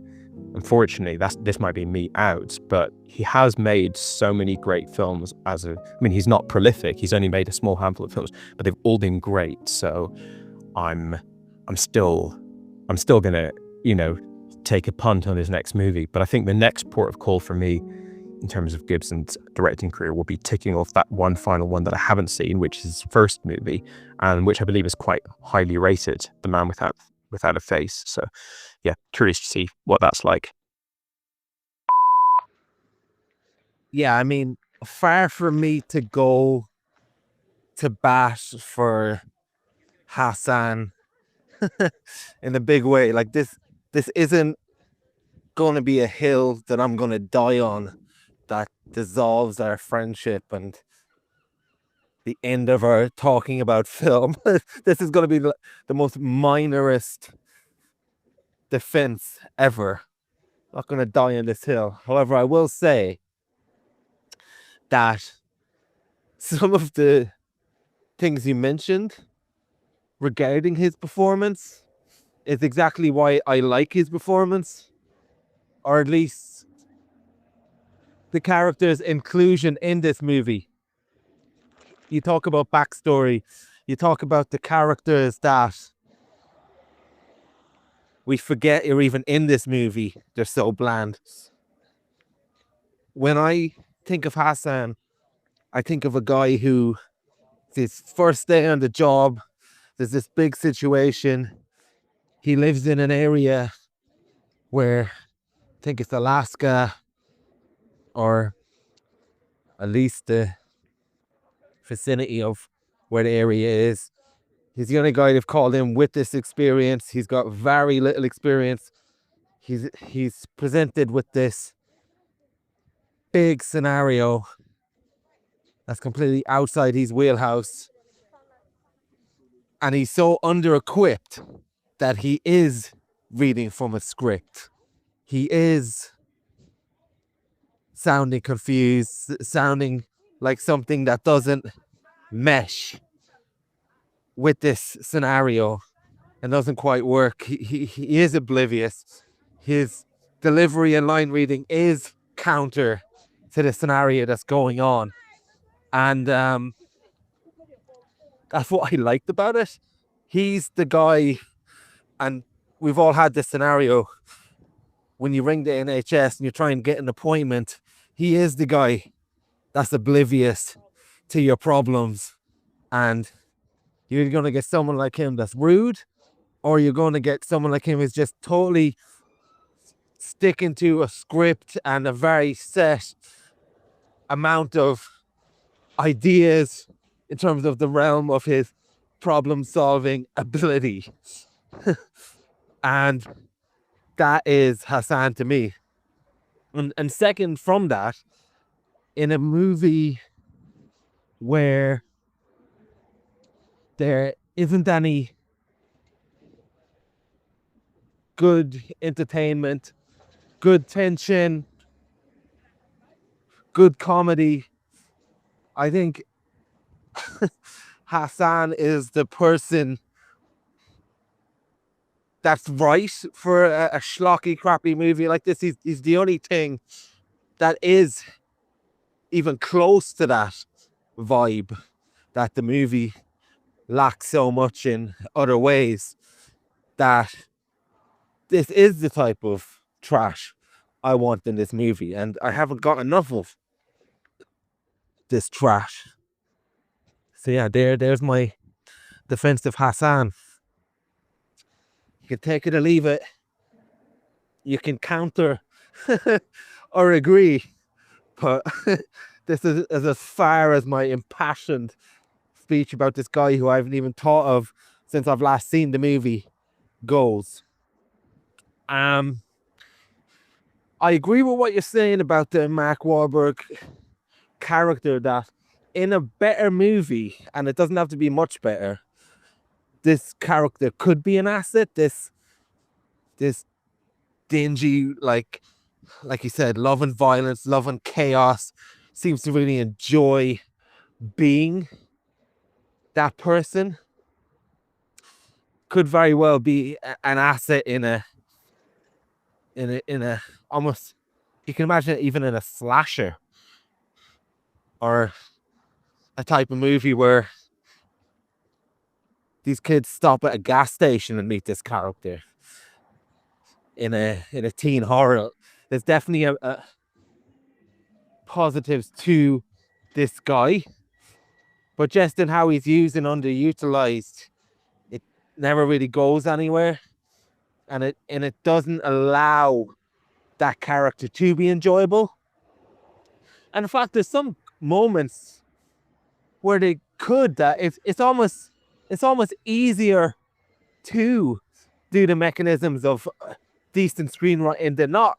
unfortunately this might be me out. But he has made so many great films I mean, he's not prolific, he's only made a small handful of films, but they've all been great. So I'm still gonna, you know, take a punt on his next movie. But I think the next port of call for me in terms of Gibson's directing career will be ticking off that one final one that I haven't seen, which is his first movie, and which I believe is quite highly rated, The Man Without a Face. So yeah, curious to see what that's like. Yeah, I mean, far from me to go to bat for Hassan in a big way. Like, this isn't going to be a hill that I'm going to die on that dissolves our friendship. And the end of our talking about film. This is going to be the most minorist defense ever. Not going to die on this hill. However, I will say that some of the things you mentioned regarding his performance is exactly why I like his performance, or at least the character's inclusion in this movie. You talk about backstory, you talk about the characters that we forget are even in this movie. They're so bland. When I think of Hassan, I think of a guy who, his first day on the job, there's this big situation. He lives in an area where, I think it's Alaska, or at least the vicinity of where the area is. He's the only guy they've called in with this experience. He's got very little experience. He's presented with this big scenario that's completely outside his wheelhouse. And he's so under-equipped that he is reading from a script. He is sounding confused, sounding like something that doesn't mesh with this scenario and doesn't quite work. He is oblivious. His delivery and line reading is counter to the scenario that's going on. And that's what I liked about it. He's the guy, and we've all had this scenario when you ring the NHS and you try and get an appointment. He is the guy that's oblivious to your problems, and you're going to get someone like him that's rude, or you're going to get someone like him who's just totally sticking to a script and a very set amount of ideas in terms of the realm of his problem-solving ability. And that is Hassan to me. And second from that, in a movie where there isn't any good entertainment, good tension, good comedy, I think Hassan is the person that's right for a schlocky, crappy movie like this. He's the only thing that is even close to that vibe that the movie lacks so much in other ways, that this is the type of trash I want in this movie, and I haven't got enough of this trash. So yeah, there's my defense of Hassan. You can take it or leave it. You can counter or agree, but this is as far as my impassioned speech about this guy who I haven't even thought of since I've last seen the movie goes. I agree with what you're saying about the Mark Wahlberg character, that in a better movie, and it doesn't have to be much better, this character could be an asset. This dingy, like you said, love and violence, love and chaos, seems to really enjoy being that person. Could very well be an asset in a almost, you can imagine it even in a slasher, or a type of movie where these kids stop at a gas station and meet this character. In a teen horror, there's definitely a positives to this guy, but just in how he's used and underutilized, it never really goes anywhere, and it doesn't allow that character to be enjoyable. And in fact, there's some moments where they could, that it's almost easier to do the mechanisms of decent screenwriting than not.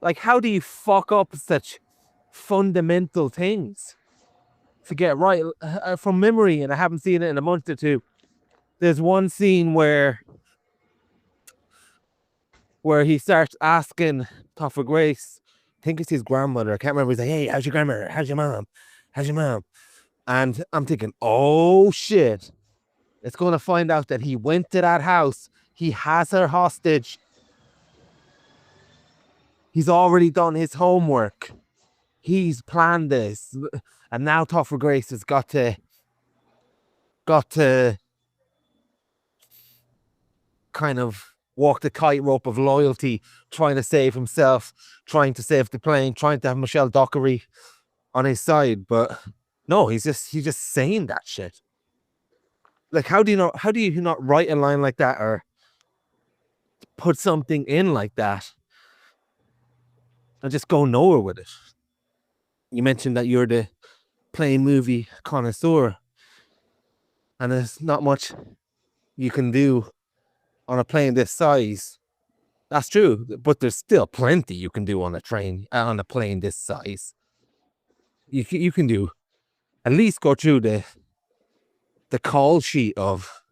Like, how do you fuck up such fundamental things? forget right from memory, and I haven't seen it in a month or two. There's one scene where he starts asking Topher Grace, I think it's his grandmother, I can't remember, he's like, hey, how's your grandmother? How's your mom? How's your mom? And I'm thinking, oh shit, it's going to find out that he went to that house, he has her hostage, he's already done his homework, he's planned this, and now Topher Grace has got to kind of walk the tightrope of loyalty, trying to save himself, trying to save the plane, trying to have Michelle Dockery on his side. But no, he's just saying that shit. Like, how do you not write a line like that or put something in like that and just go nowhere with it? You mentioned that you're the plane movie connoisseur, and there's not much you can do on a plane this size. That's true, but there's still plenty you can do on a plane this size. You can do, at least go through the call sheet of,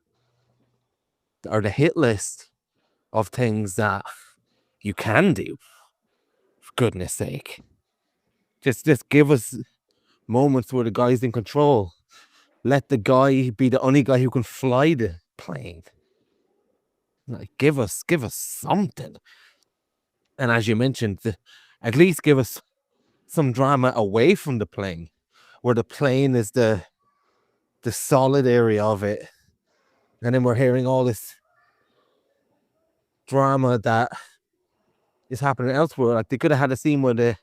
or the hit list of things that you can do. For goodness sake, just give us moments where the guy's in control. Let the guy be the only guy who can fly the plane. Like, give us something. And as you mentioned, at least give us some drama away from the plane, where the plane is the solid area of it, and then we're hearing all this drama that is happening elsewhere. Like, they could have had a scene where the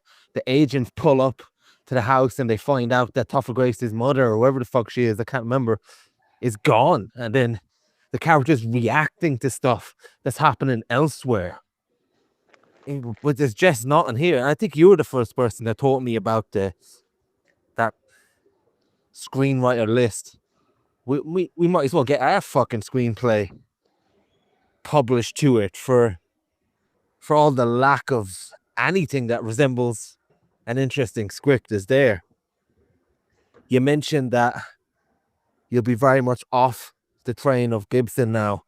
agents pull up to the house and they find out that Topher Grace's mother, or whoever the fuck she is, I can't remember, is gone, and then the character's reacting to stuff that's happening elsewhere. But there's just nothing here. And I think you were the first person that taught me about that screenwriter list. We might as well get our fucking screenplay published to it for all the lack of anything that resembles an interesting script is there. You mentioned that you'll be very much off the train of Gibson now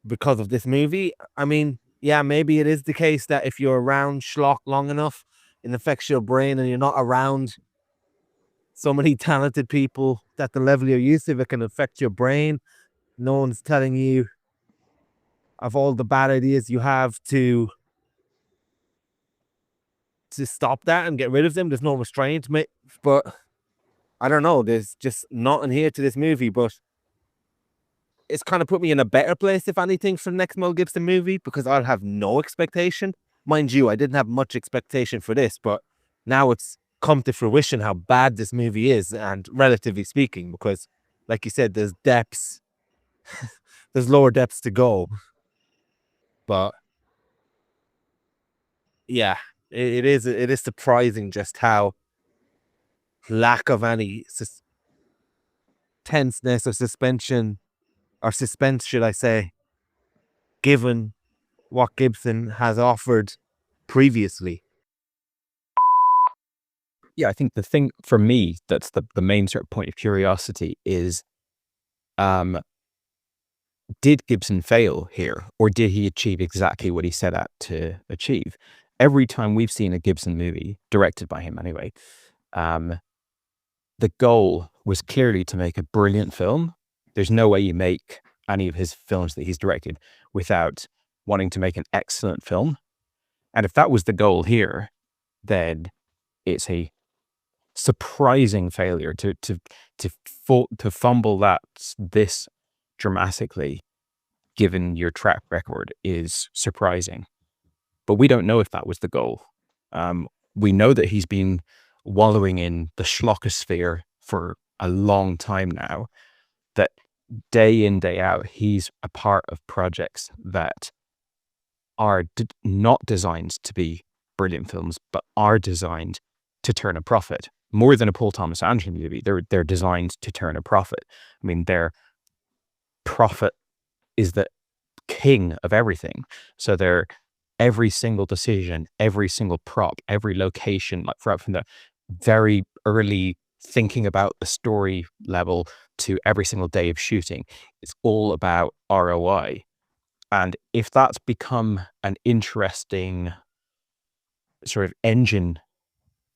because of this movie. I mean, yeah, maybe it is the case that if you're around schlock long enough, it affects your brain, and you're not around so many talented people at the level you're used to, it can affect your brain. No one's telling you of all the bad ideas you have to stop that and get rid of them. There's no restraint, but I don't know, there's just nothing here to this movie, but it's kind of put me in a better place, if anything, for the next Mel Gibson movie, because I'll have no expectation. Mind you, I didn't have much expectation for this, but now it's come to fruition how bad this movie is, and relatively speaking, because like you said, there's depths, there's lower depths to go. But yeah, it is surprising just how lack of any tenseness or suspense, should I say, given what Gibson has offered previously. Yeah, I think the thing for me that's the main sort of point of curiosity is, did Gibson fail here, or did he achieve exactly what he set out to achieve? Every time we've seen a Gibson movie, directed by him anyway, the goal was clearly to make a brilliant film. There's no way you make any of his films that he's directed without wanting to make an excellent film. And if that was the goal here, then it's a surprising failure to fumble that this dramatically, given your track record, is surprising. But we don't know if that was the goal. We know that he's been wallowing in the schlockosphere for a long time now, that day in, day out, he's a part of projects that are not designed to be brilliant films, but are designed to turn a profit. More than a Paul Thomas Anderson movie, they're designed to turn a profit. I mean, their profit is the king of everything. So every single decision, every single prop, every location, like from the very early thinking about the story level to every single day of shooting. It's all about ROI. And if that's become an interesting sort of engine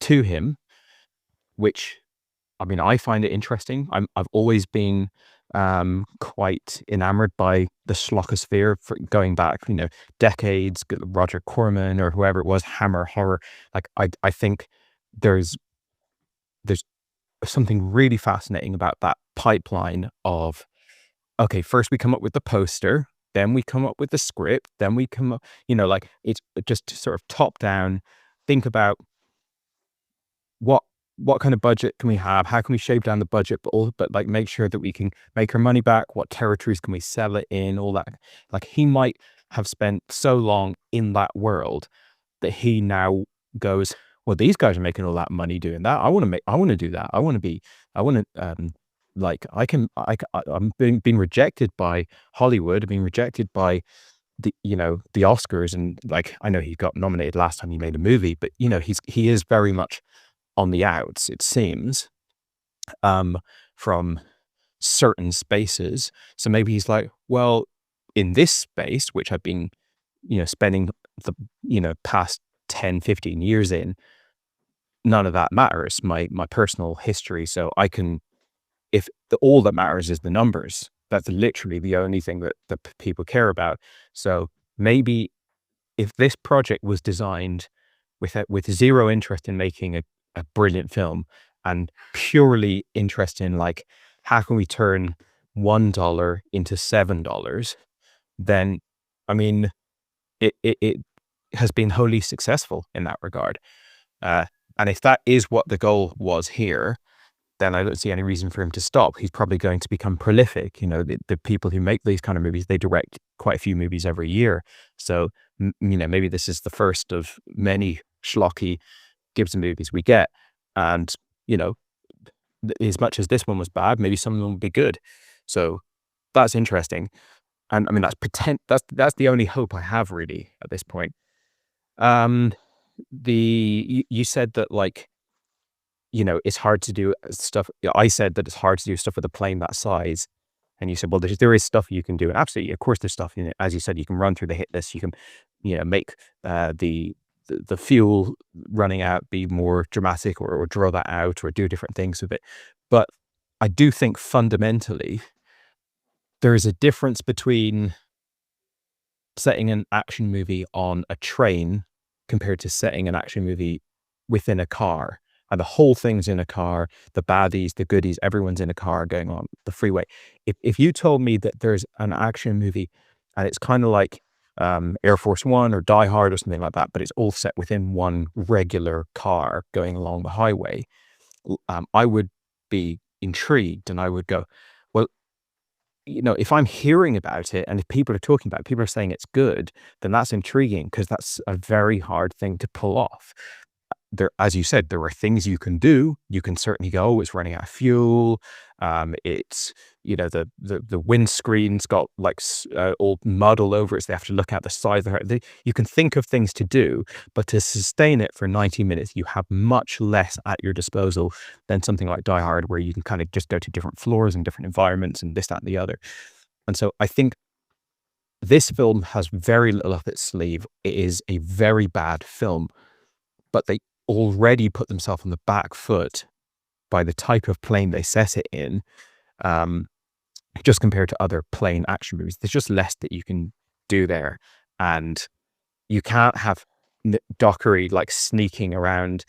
to him, which, I mean, I find it interesting. I've always been quite enamored by the schlockosphere for going back, decades, Roger Corman or whoever it was, Hammer horror. Like I think there's something really fascinating about that pipeline of, okay, first we come up with the poster, then we come up with the script, then we come up, like it's just sort of top down, think about what kind of budget can we have? How can we shave down the budget, but like make sure that we can make our money back? What territories can we sell it in? All that. Like he might have spent so long in that world that he now goes, well, these guys are making all that money doing that. I want to do that. I'm being rejected by Hollywood. I've been rejected by the Oscars, and like I know he got nominated last time he made a movie, but he is very much on the outs, it seems, from certain spaces. So maybe he's like, well, in this space, which I've been, spending the past 10, 15 years in, none of that matters, my personal history. So I can, all that matters is the numbers. That's literally the only thing that people care about. So maybe if this project was designed with zero interest in making a brilliant film and purely interest in like, how can we turn $1 into $7? Then, I mean, it has been wholly successful in that regard. And if that is what the goal was here, then I don't see any reason for him to stop. He's probably going to become prolific. The people who make these kind of movies, they direct quite a few movies every year. So, maybe this is the first of many schlocky Gibson movies we get. And, as much as this one was bad, maybe some of them will be good. So that's interesting. And I mean, that's the only hope I have really at this point. You said that like, it's hard to do stuff. I said that it's hard to do stuff with a plane that size. And you said, well, there is stuff you can do. And absolutely, of course, there's stuff, as you said, you can run through the hit list. You can, make the fuel running out be more dramatic or draw that out or do different things with it. But I do think fundamentally there is a difference between setting an action movie on a train compared to setting an action movie within a car. And the whole thing's in a car, the baddies, the goodies, everyone's in a car going on the freeway. If you told me that there's an action movie and it's kind of like Air Force One or Die Hard or something like that, but it's all set within one regular car going along the highway, I would be intrigued and I would go, well, if I'm hearing about it and if people are talking about it, people are saying it's good, then that's intriguing because that's a very hard thing to pull off. There, as you said, there are things you can do. You can certainly go, it's running out of fuel. It's, the windscreen's got like all mud all over it. So they have to look out the side of the car. You can think of things to do, but to sustain it for 90 minutes, you have much less at your disposal than something like Die Hard, where you can kind of just go to different floors and different environments and this, that, and the other. And so I think this film has very little up its sleeve. It is a very bad film, but they already put themselves on the back foot by the type of plane they set it in, just compared to other plane action movies. There's just less that you can do there, and you can't have Dockery like sneaking around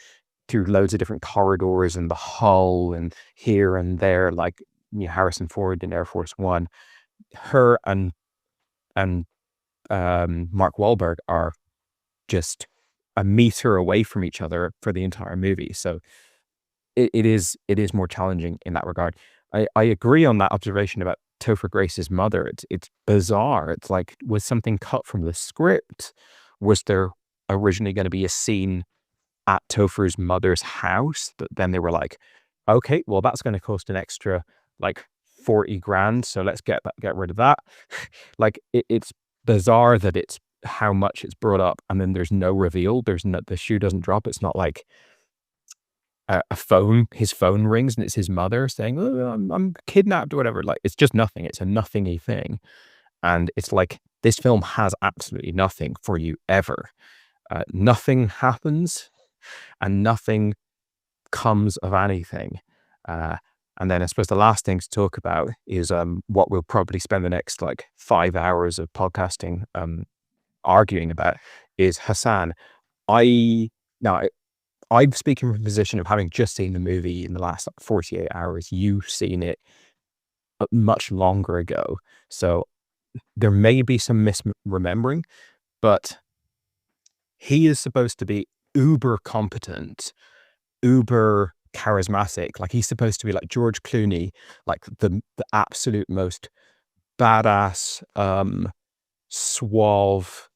through loads of different corridors and the hull and here and there, like Harrison Ford in Air Force One. Her and Mark Wahlberg are just a meter away from each other for the entire movie. So it is more challenging in that regard. I agree on that observation about Topher Grace's mother. It's bizarre. It's like, was something cut from the script? Was there originally going to be a scene at Topher's mother's house? But then they were like, okay, well, that's going to cost an extra like 40 grand. So let's get rid of that. Like it's bizarre that it's how much it's brought up and then there's no reveal. The shoe doesn't drop. It's not like his phone rings and it's his mother saying, "Oh, I'm kidnapped," or whatever. Like, it's just nothing. It's a nothingy thing. And it's like, this film has absolutely nothing for you ever. Nothing happens and nothing comes of anything. And then I suppose the last thing to talk about is what we'll probably spend the next like 5 hours of podcasting arguing about is Hassan. I'm speaking from a position of having just seen the movie in the last 48 hours. You've seen it much longer ago. So there may be some misremembering, but he is supposed to be uber competent, uber charismatic. Like, he's supposed to be like George Clooney, like the absolute most badass, suave,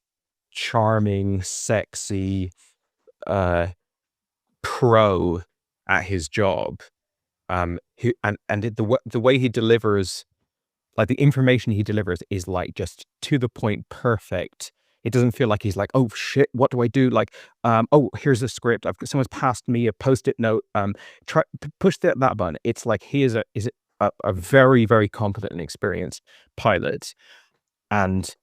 charming, sexy, pro at his job. The way he delivers, like the information he delivers is like just to the point, perfect. It doesn't feel like he's like, "Oh shit, what do I do?" Like, "Oh, here's a script. Someone's passed me a Post-it note. Push that button." It's like he is a very, very competent and experienced pilot, and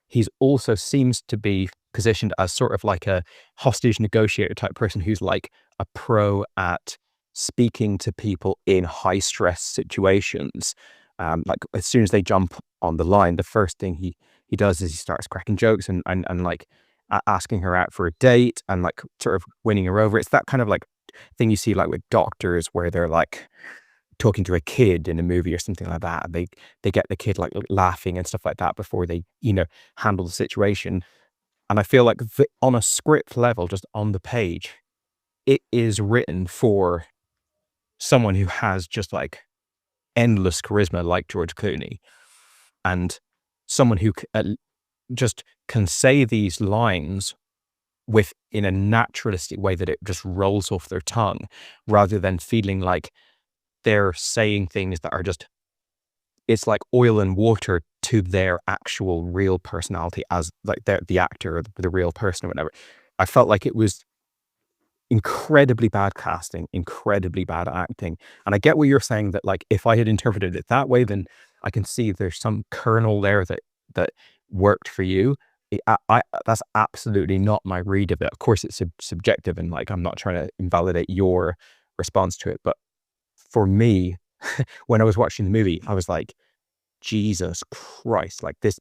he's also seems to be positioned as sort of like a hostage negotiator type person who's like a pro at speaking to people in high stress situations. Like, as soon as they jump on the line, the first thing he does is he starts cracking jokes and like asking her out for a date and like sort of winning her over. It's that kind of like thing you see like with doctors where they're like talking to a kid in a movie or something like that. And they get the kid like laughing and stuff like that before they, handle the situation. And I feel like on a script level, just on the page, it is written for someone who has just like endless charisma like George Clooney, and someone who just can say these lines in a naturalistic way that it just rolls off their tongue, rather than feeling like they're saying things that are just, it's like oil and water to their actual real personality as like the actor or the real person or whatever. I felt like it was incredibly bad casting, incredibly bad acting. And I get what you're saying, that like, if I had interpreted it that way, then I can see there's some kernel there that worked for you. That's absolutely not my read of it. Of course, it's subjective, and like, I'm not trying to invalidate your response to it. But for me, when I was watching the movie, I was like, Jesus Christ, like this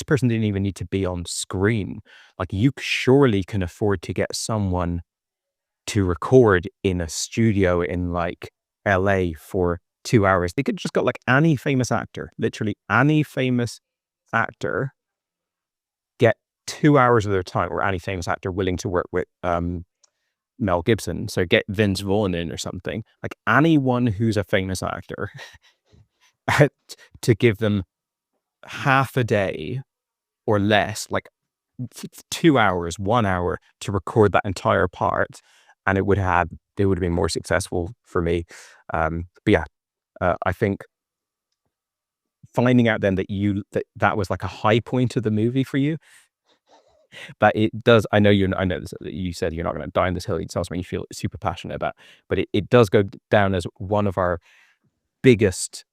person didn't even need to be on screen. Like, you surely can afford to get someone to record in a studio in like LA for 2 hours. They could just got like any famous actor, literally any famous actor, get 2 hours of their time, or any famous actor willing to work with Mel Gibson. So get Vince Vaughn in or something, like anyone who's a famous actor, to give them half a day or less, like 2 hours, 1 hour to record that entire part, and it would have been more successful for me. But yeah, I think finding out then that was like a high point of the movie for you, but it does. I know this, you said you're not going to die on this hill. It's not something you feel super passionate about, but it does go down as one of our biggest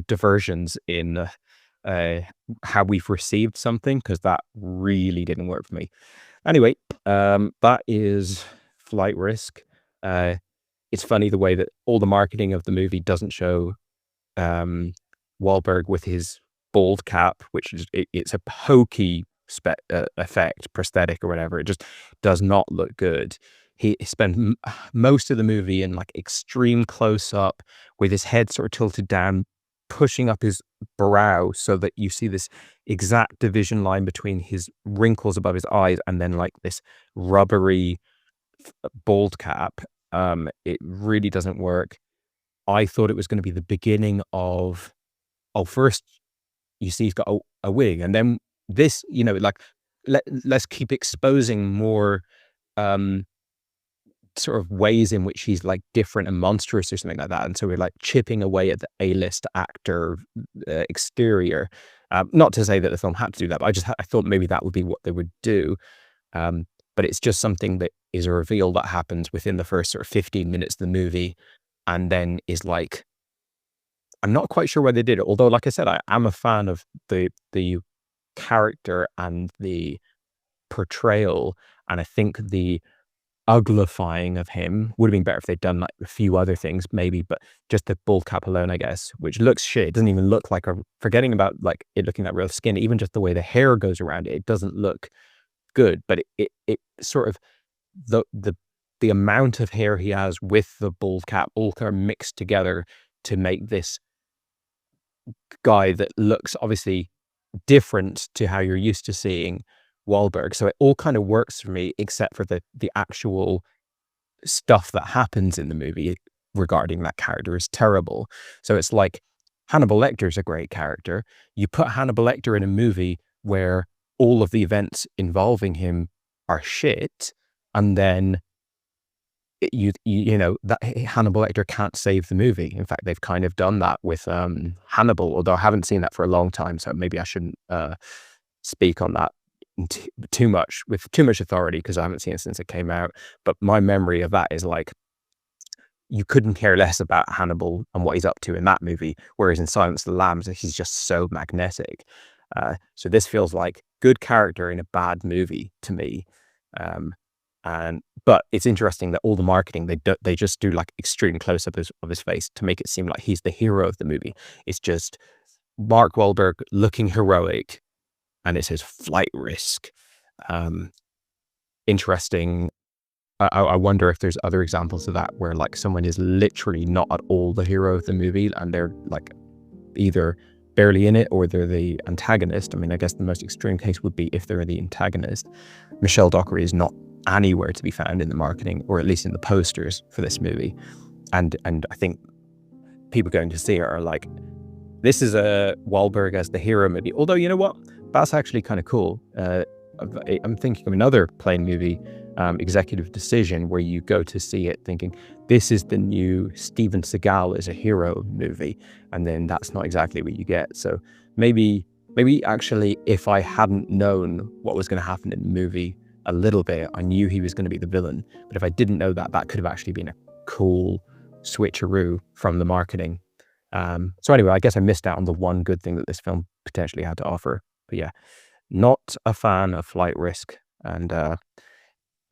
diversions in how we've received something, because that really didn't work for me. Anyway, that is Flight Risk. It's funny the way that all the marketing of the movie doesn't show Wahlberg with his bald cap, which is it's a hokey effect, prosthetic or whatever. It just does not look good. He spent most of the movie in like extreme close up with his head sort of tilted down, pushing up his brow so that you see this exact division line between his wrinkles above his eyes and then like this rubbery bald cap. It really doesn't work. I thought it was going to be the beginning of, first you see he's got a wig, and then this, like, let's keep exposing more sort of ways in which he's like different and monstrous or something like that. And so we're like chipping away at the A-list actor exterior. Not to say that the film had to do that, but I thought maybe that would be what they would do. but it's just something that is a reveal that happens within the first sort of 15 minutes of the movie, and then is like, I'm not quite sure why they did it. Although, like I said, I am a fan of the character and the portrayal, and I think the uglifying of him would have been better if they'd done like a few other things, maybe, but just the bald cap alone, I guess, which looks shit. It doesn't even look like forgetting about like it looking like real skin, even just the way the hair goes around it, it doesn't look good. But it sort of the amount of hair he has with the bald cap all kind of mixed together to make this guy that looks obviously different to how you're used to seeing Wahlberg. So it all kind of works for me, except for the actual stuff that happens in the movie regarding that character is terrible. So it's like Hannibal Lecter's a great character. You put Hannibal Lecter in a movie where all of the events involving him are shit, and then you know that Hannibal Lecter can't save the movie. In fact, they've kind of done that with Hannibal, although I haven't seen that for a long time, so maybe I shouldn't speak on that too much with too much authority, because I haven't seen it since it came out. But my memory of that is like, you couldn't care less about Hannibal and what he's up to in that movie, whereas in Silence of the Lambs he's just so magnetic. So this feels like good character in a bad movie to me. But it's interesting that all the marketing, they just do like extreme close-up of his face to make it seem like he's the hero of the movie. It's just Mark Wahlberg looking heroic, and it says flight risk. Interesting. I wonder if there's other examples of that where like someone is literally not at all the hero of the movie, and they're like either barely in it or they're the antagonist. I mean, I guess the most extreme case would be if they're the antagonist. Michelle Dockery is not anywhere to be found in the marketing, or at least in the posters for this movie. And I think people going to see it are like, this is a Wahlberg as the hero movie. Although, you know what? That's actually kind of cool. I'm thinking of another plane movie, Executive Decision, where you go to see it thinking, this is the new Steven Seagal as a hero movie. And then that's not exactly what you get. So maybe actually, if I hadn't known what was going to happen in the movie a little bit, I knew he was going to be the villain. But if I didn't know that, that could have actually been a cool switcheroo from the marketing. So anyway, I guess I missed out on the one good thing that this film potentially had to offer. But yeah, not a fan of Flight Risk. And I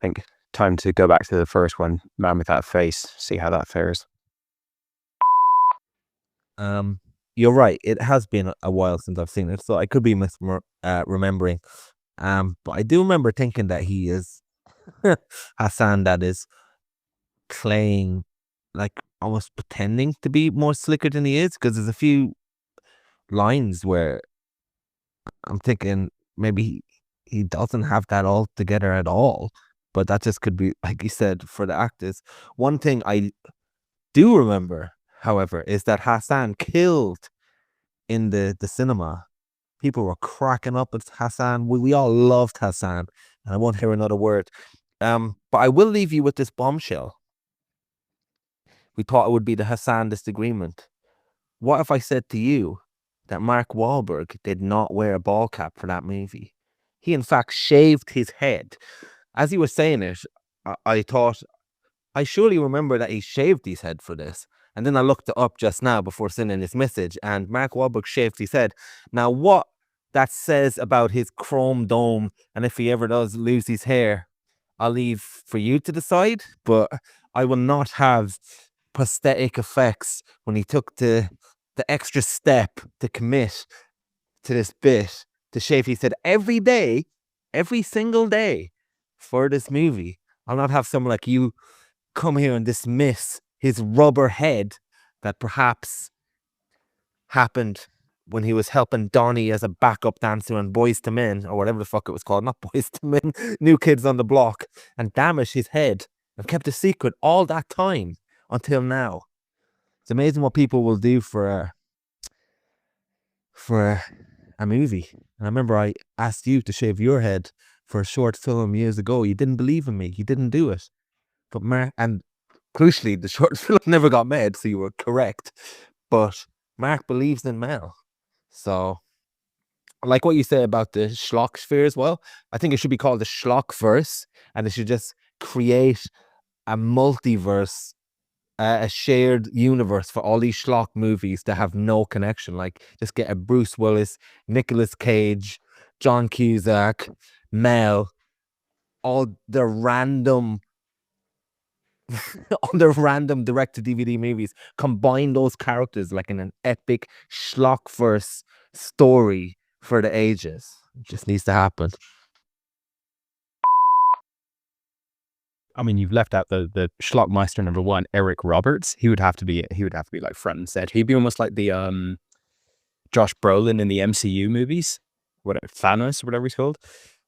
think time to go back to the first one, Man with That Face, see how that fares. You're right. It has been a while since I've seen it, so I could be remembering. But I do remember thinking that he is Hassan, that is playing, like almost pretending to be more slicker than he is, because there's a few lines where I'm thinking maybe he doesn't have that all together at all. But that just could be, like you said, for the actors. One thing I do remember, however, is that Hassan killed in the cinema. People were cracking up at Hassan. We all loved Hassan, and I won't hear another word. But I will leave you with this bombshell. We thought it would be the Hassan disagreement. What if I said to you that Mark Wahlberg did not wear a ball cap for that movie? He, in fact, shaved his head. As he was saying it, I thought, I surely remember that he shaved his head for this. And then I looked it up just now before sending this message, and Mark Wahlberg shaved his head. Now, what that says about his chrome dome, and if he ever does lose his hair, I'll leave for you to decide. But I will not have prosthetic effects when he took the extra step to commit to this bit to shave his head every day, every single day for this movie. I'll not have someone like you come here and dismiss his rubber head that perhaps happened when he was helping Donnie as a backup dancer on Boys to Men, or whatever the fuck it was called, not Boys to Men, New Kids on the Block, and damaged his head and kept a secret all that time until now. It's amazing what people will do for a movie. And I remember I asked you to shave your head for a short film years ago. You didn't believe in me. You didn't do it. But and crucially, the short film never got made, so you were correct. But Mark believes in Mel. So like what you say about the schlock sphere as well. I think it should be called the schlockverse, and they should just create a multiverse, a shared universe for all these schlock movies that have no connection. Like, just get a Bruce Willis, Nicolas Cage, John Cusack, Mel, all the random all the random direct-to-DVD movies, combine those characters like in an epic schlockverse story for the ages. It just needs to happen. I mean, you've left out the Schlockmeister #1, Eric Roberts. He would have to be like front and center. He'd be almost like the Josh Brolin in the MCU movies, whatever, Thanos or whatever he's called.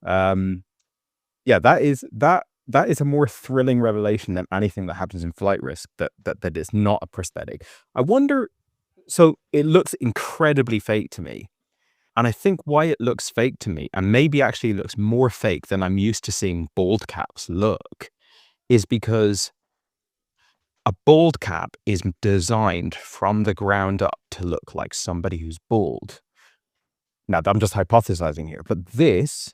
Yeah, that is a more thrilling revelation than anything that happens in Flight Risk. That is not a prosthetic. I wonder. So it looks incredibly fake to me. And I think why it looks fake to me, and maybe actually looks more fake than I'm used to seeing bald caps look, is because a bald cap is designed from the ground up to look like somebody who's bald. Now, I'm just hypothesizing here, but this,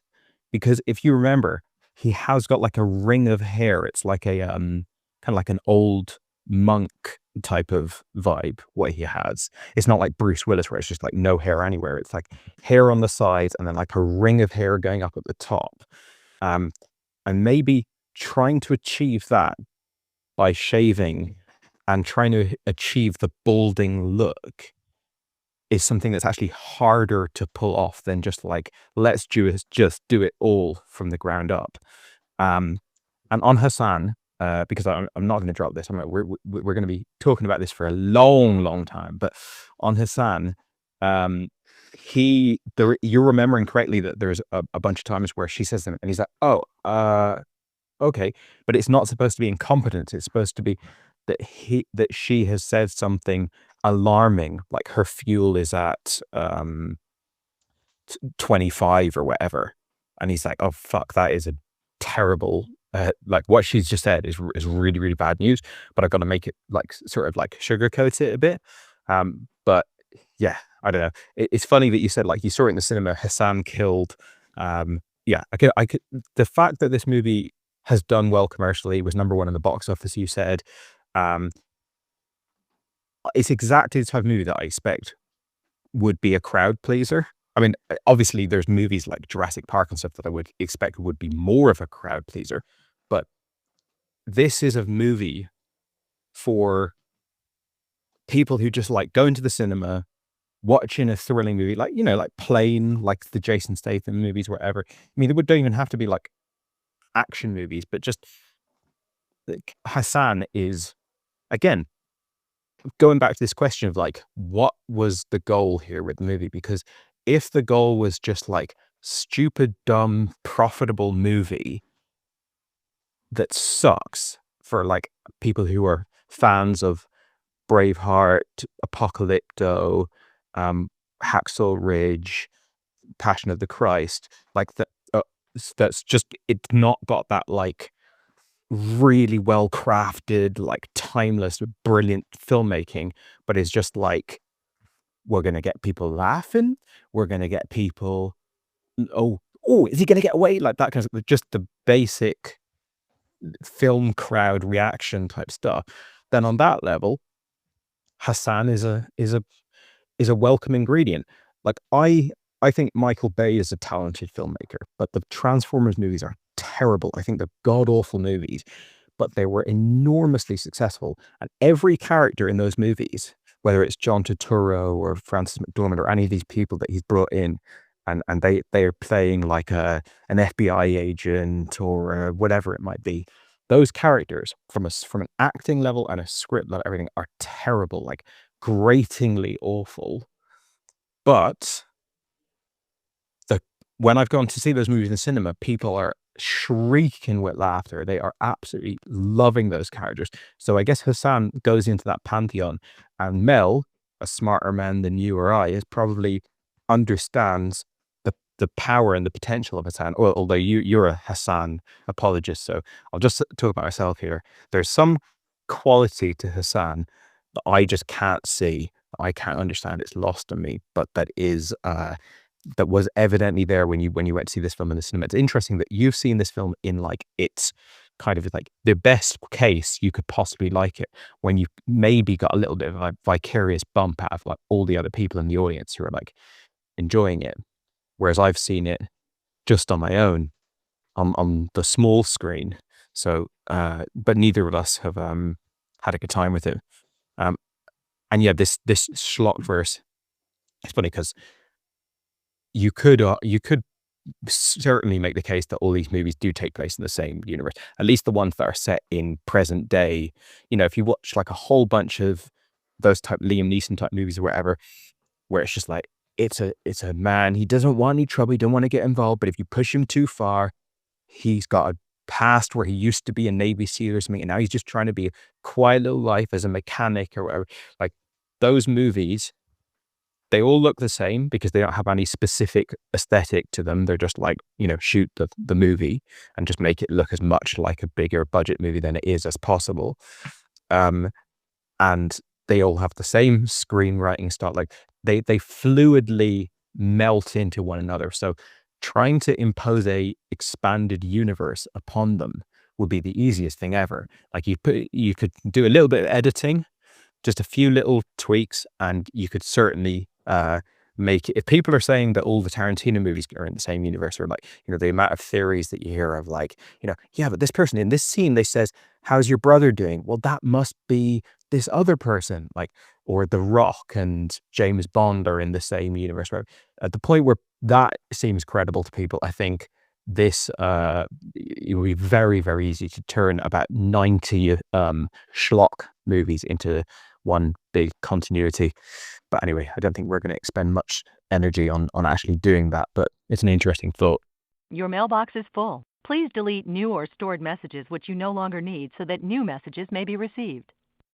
because if you remember, he has got like a ring of hair. It's like a kind of like an old monk type of vibe, what he has. It's not like Bruce Willis where it's just like no hair anywhere. It's like hair on the sides and then like a ring of hair going up at the top. And maybe trying to achieve that by shaving and trying to achieve the balding look is something that's actually harder to pull off than just like, let's just do it all from the ground up. And on Hassan, because I'm not going to drop this, we're going to be talking about this for a long time, but on Hassan, you're remembering correctly that there's a bunch of times where she says them and he's like, oh, okay, but it's not supposed to be incompetence. It's supposed to be that she has said something alarming, like her fuel is at 25 or whatever, and he's like, oh fuck, that is a terrible, like what she's just said is really bad news, but I've got to make it like sort of like sugarcoat it a bit. But yeah, I don't know. It's funny that you said like you saw it in the cinema, Hassan killed. Yeah, I could. The fact that this movie has done well commercially, was #1 in the box office, you said, it's exactly the type of movie that I expect would be a crowd pleaser. I mean, obviously there's movies like Jurassic Park and stuff that I would expect would be more of a crowd pleaser, but this is a movie for people who just like going to the cinema, watching a thrilling movie, like, you know, like Plane, like the Jason Statham movies, whatever. I mean, they don't even have to be like action movies, but just like, Hassan is, again, going back to this question of like, what was the goal here with the movie? Because if the goal was just like stupid, dumb, profitable movie that sucks for like people who are fans of Braveheart, Apocalypto, Hacksaw Ridge, Passion of the Christ, like that, that's just, it's not got that like really well crafted, like timeless, brilliant filmmaking, but it's just like, we're going to get people laughing. We're going to get people, oh, is he going to get away? Like that kind of, just the basic film crowd reaction type stuff. Then on that level, Hassan is a welcome ingredient. Like I think Michael Bay is a talented filmmaker, but the Transformers movies are terrible. I think they're god-awful movies, but they were enormously successful. And every character in those movies, whether it's John Turturro or Francis McDormand or any of these people that he's brought in, and they are playing like an FBI agent or whatever it might be, those characters from an acting level and a script level, everything are terrible, like gratingly awful. But when I've gone to see those movies in the cinema, people are shrieking with laughter. They are absolutely loving those characters. So I guess Hassan goes into that pantheon, and Mel, a smarter man than you or I, is probably understands the power and the potential of Hassan. Well, although you're a Hassan apologist, so I'll just talk about myself here. There's some quality to Hassan that I just can't see. I can't understand. It's lost on me, but that is that was evidently there when you went to see this film in the cinema. It's interesting that you've seen this film in like its kind of like the best case you could possibly like it, when you maybe got a little bit of a vicarious bump out of like all the other people in the audience who are like enjoying it. Whereas I've seen it just on my own on the small screen. So, but neither of us have had a good time with it. And yeah, this schlock verse. It's funny because you could certainly make the case that all these movies do take place in the same universe. At least the ones that are set in present day. You know, if you watch like a whole bunch of those type Liam Neeson type movies or whatever, where it's just like it's a man, he doesn't want any trouble, he don't want to get involved, but if you push him too far, he's got a past where he used to be a Navy SEAL or something, and now he's just trying to be a quiet little life as a mechanic or whatever. Like those movies, they all look the same because they don't have any specific aesthetic to them. They're just like, you know, shoot the movie and just make it look as much like a bigger budget movie than it is as possible. And they all have the same screenwriting style. Like they fluidly melt into one another. So trying to impose a expanded universe upon them would be the easiest thing ever. Like you could do a little bit of editing, just a few little tweaks, and you could certainly make it. If people are saying that all the Tarantino movies are in the same universe, or like, you know, the amount of theories that you hear of like, you know, yeah, but this person in this scene, they says, how's your brother doing? Well, that must be this other person, like, or The Rock and James Bond are in the same universe, right? At the point where that seems credible to people, I think this it would be very, very easy to turn about 90 schlock movies into one big continuity. But anyway, I don't think we're going to expend much energy on actually doing that, but it's an interesting thought. Your mailbox is full. Please delete new or stored messages which you no longer need so that new messages may be received.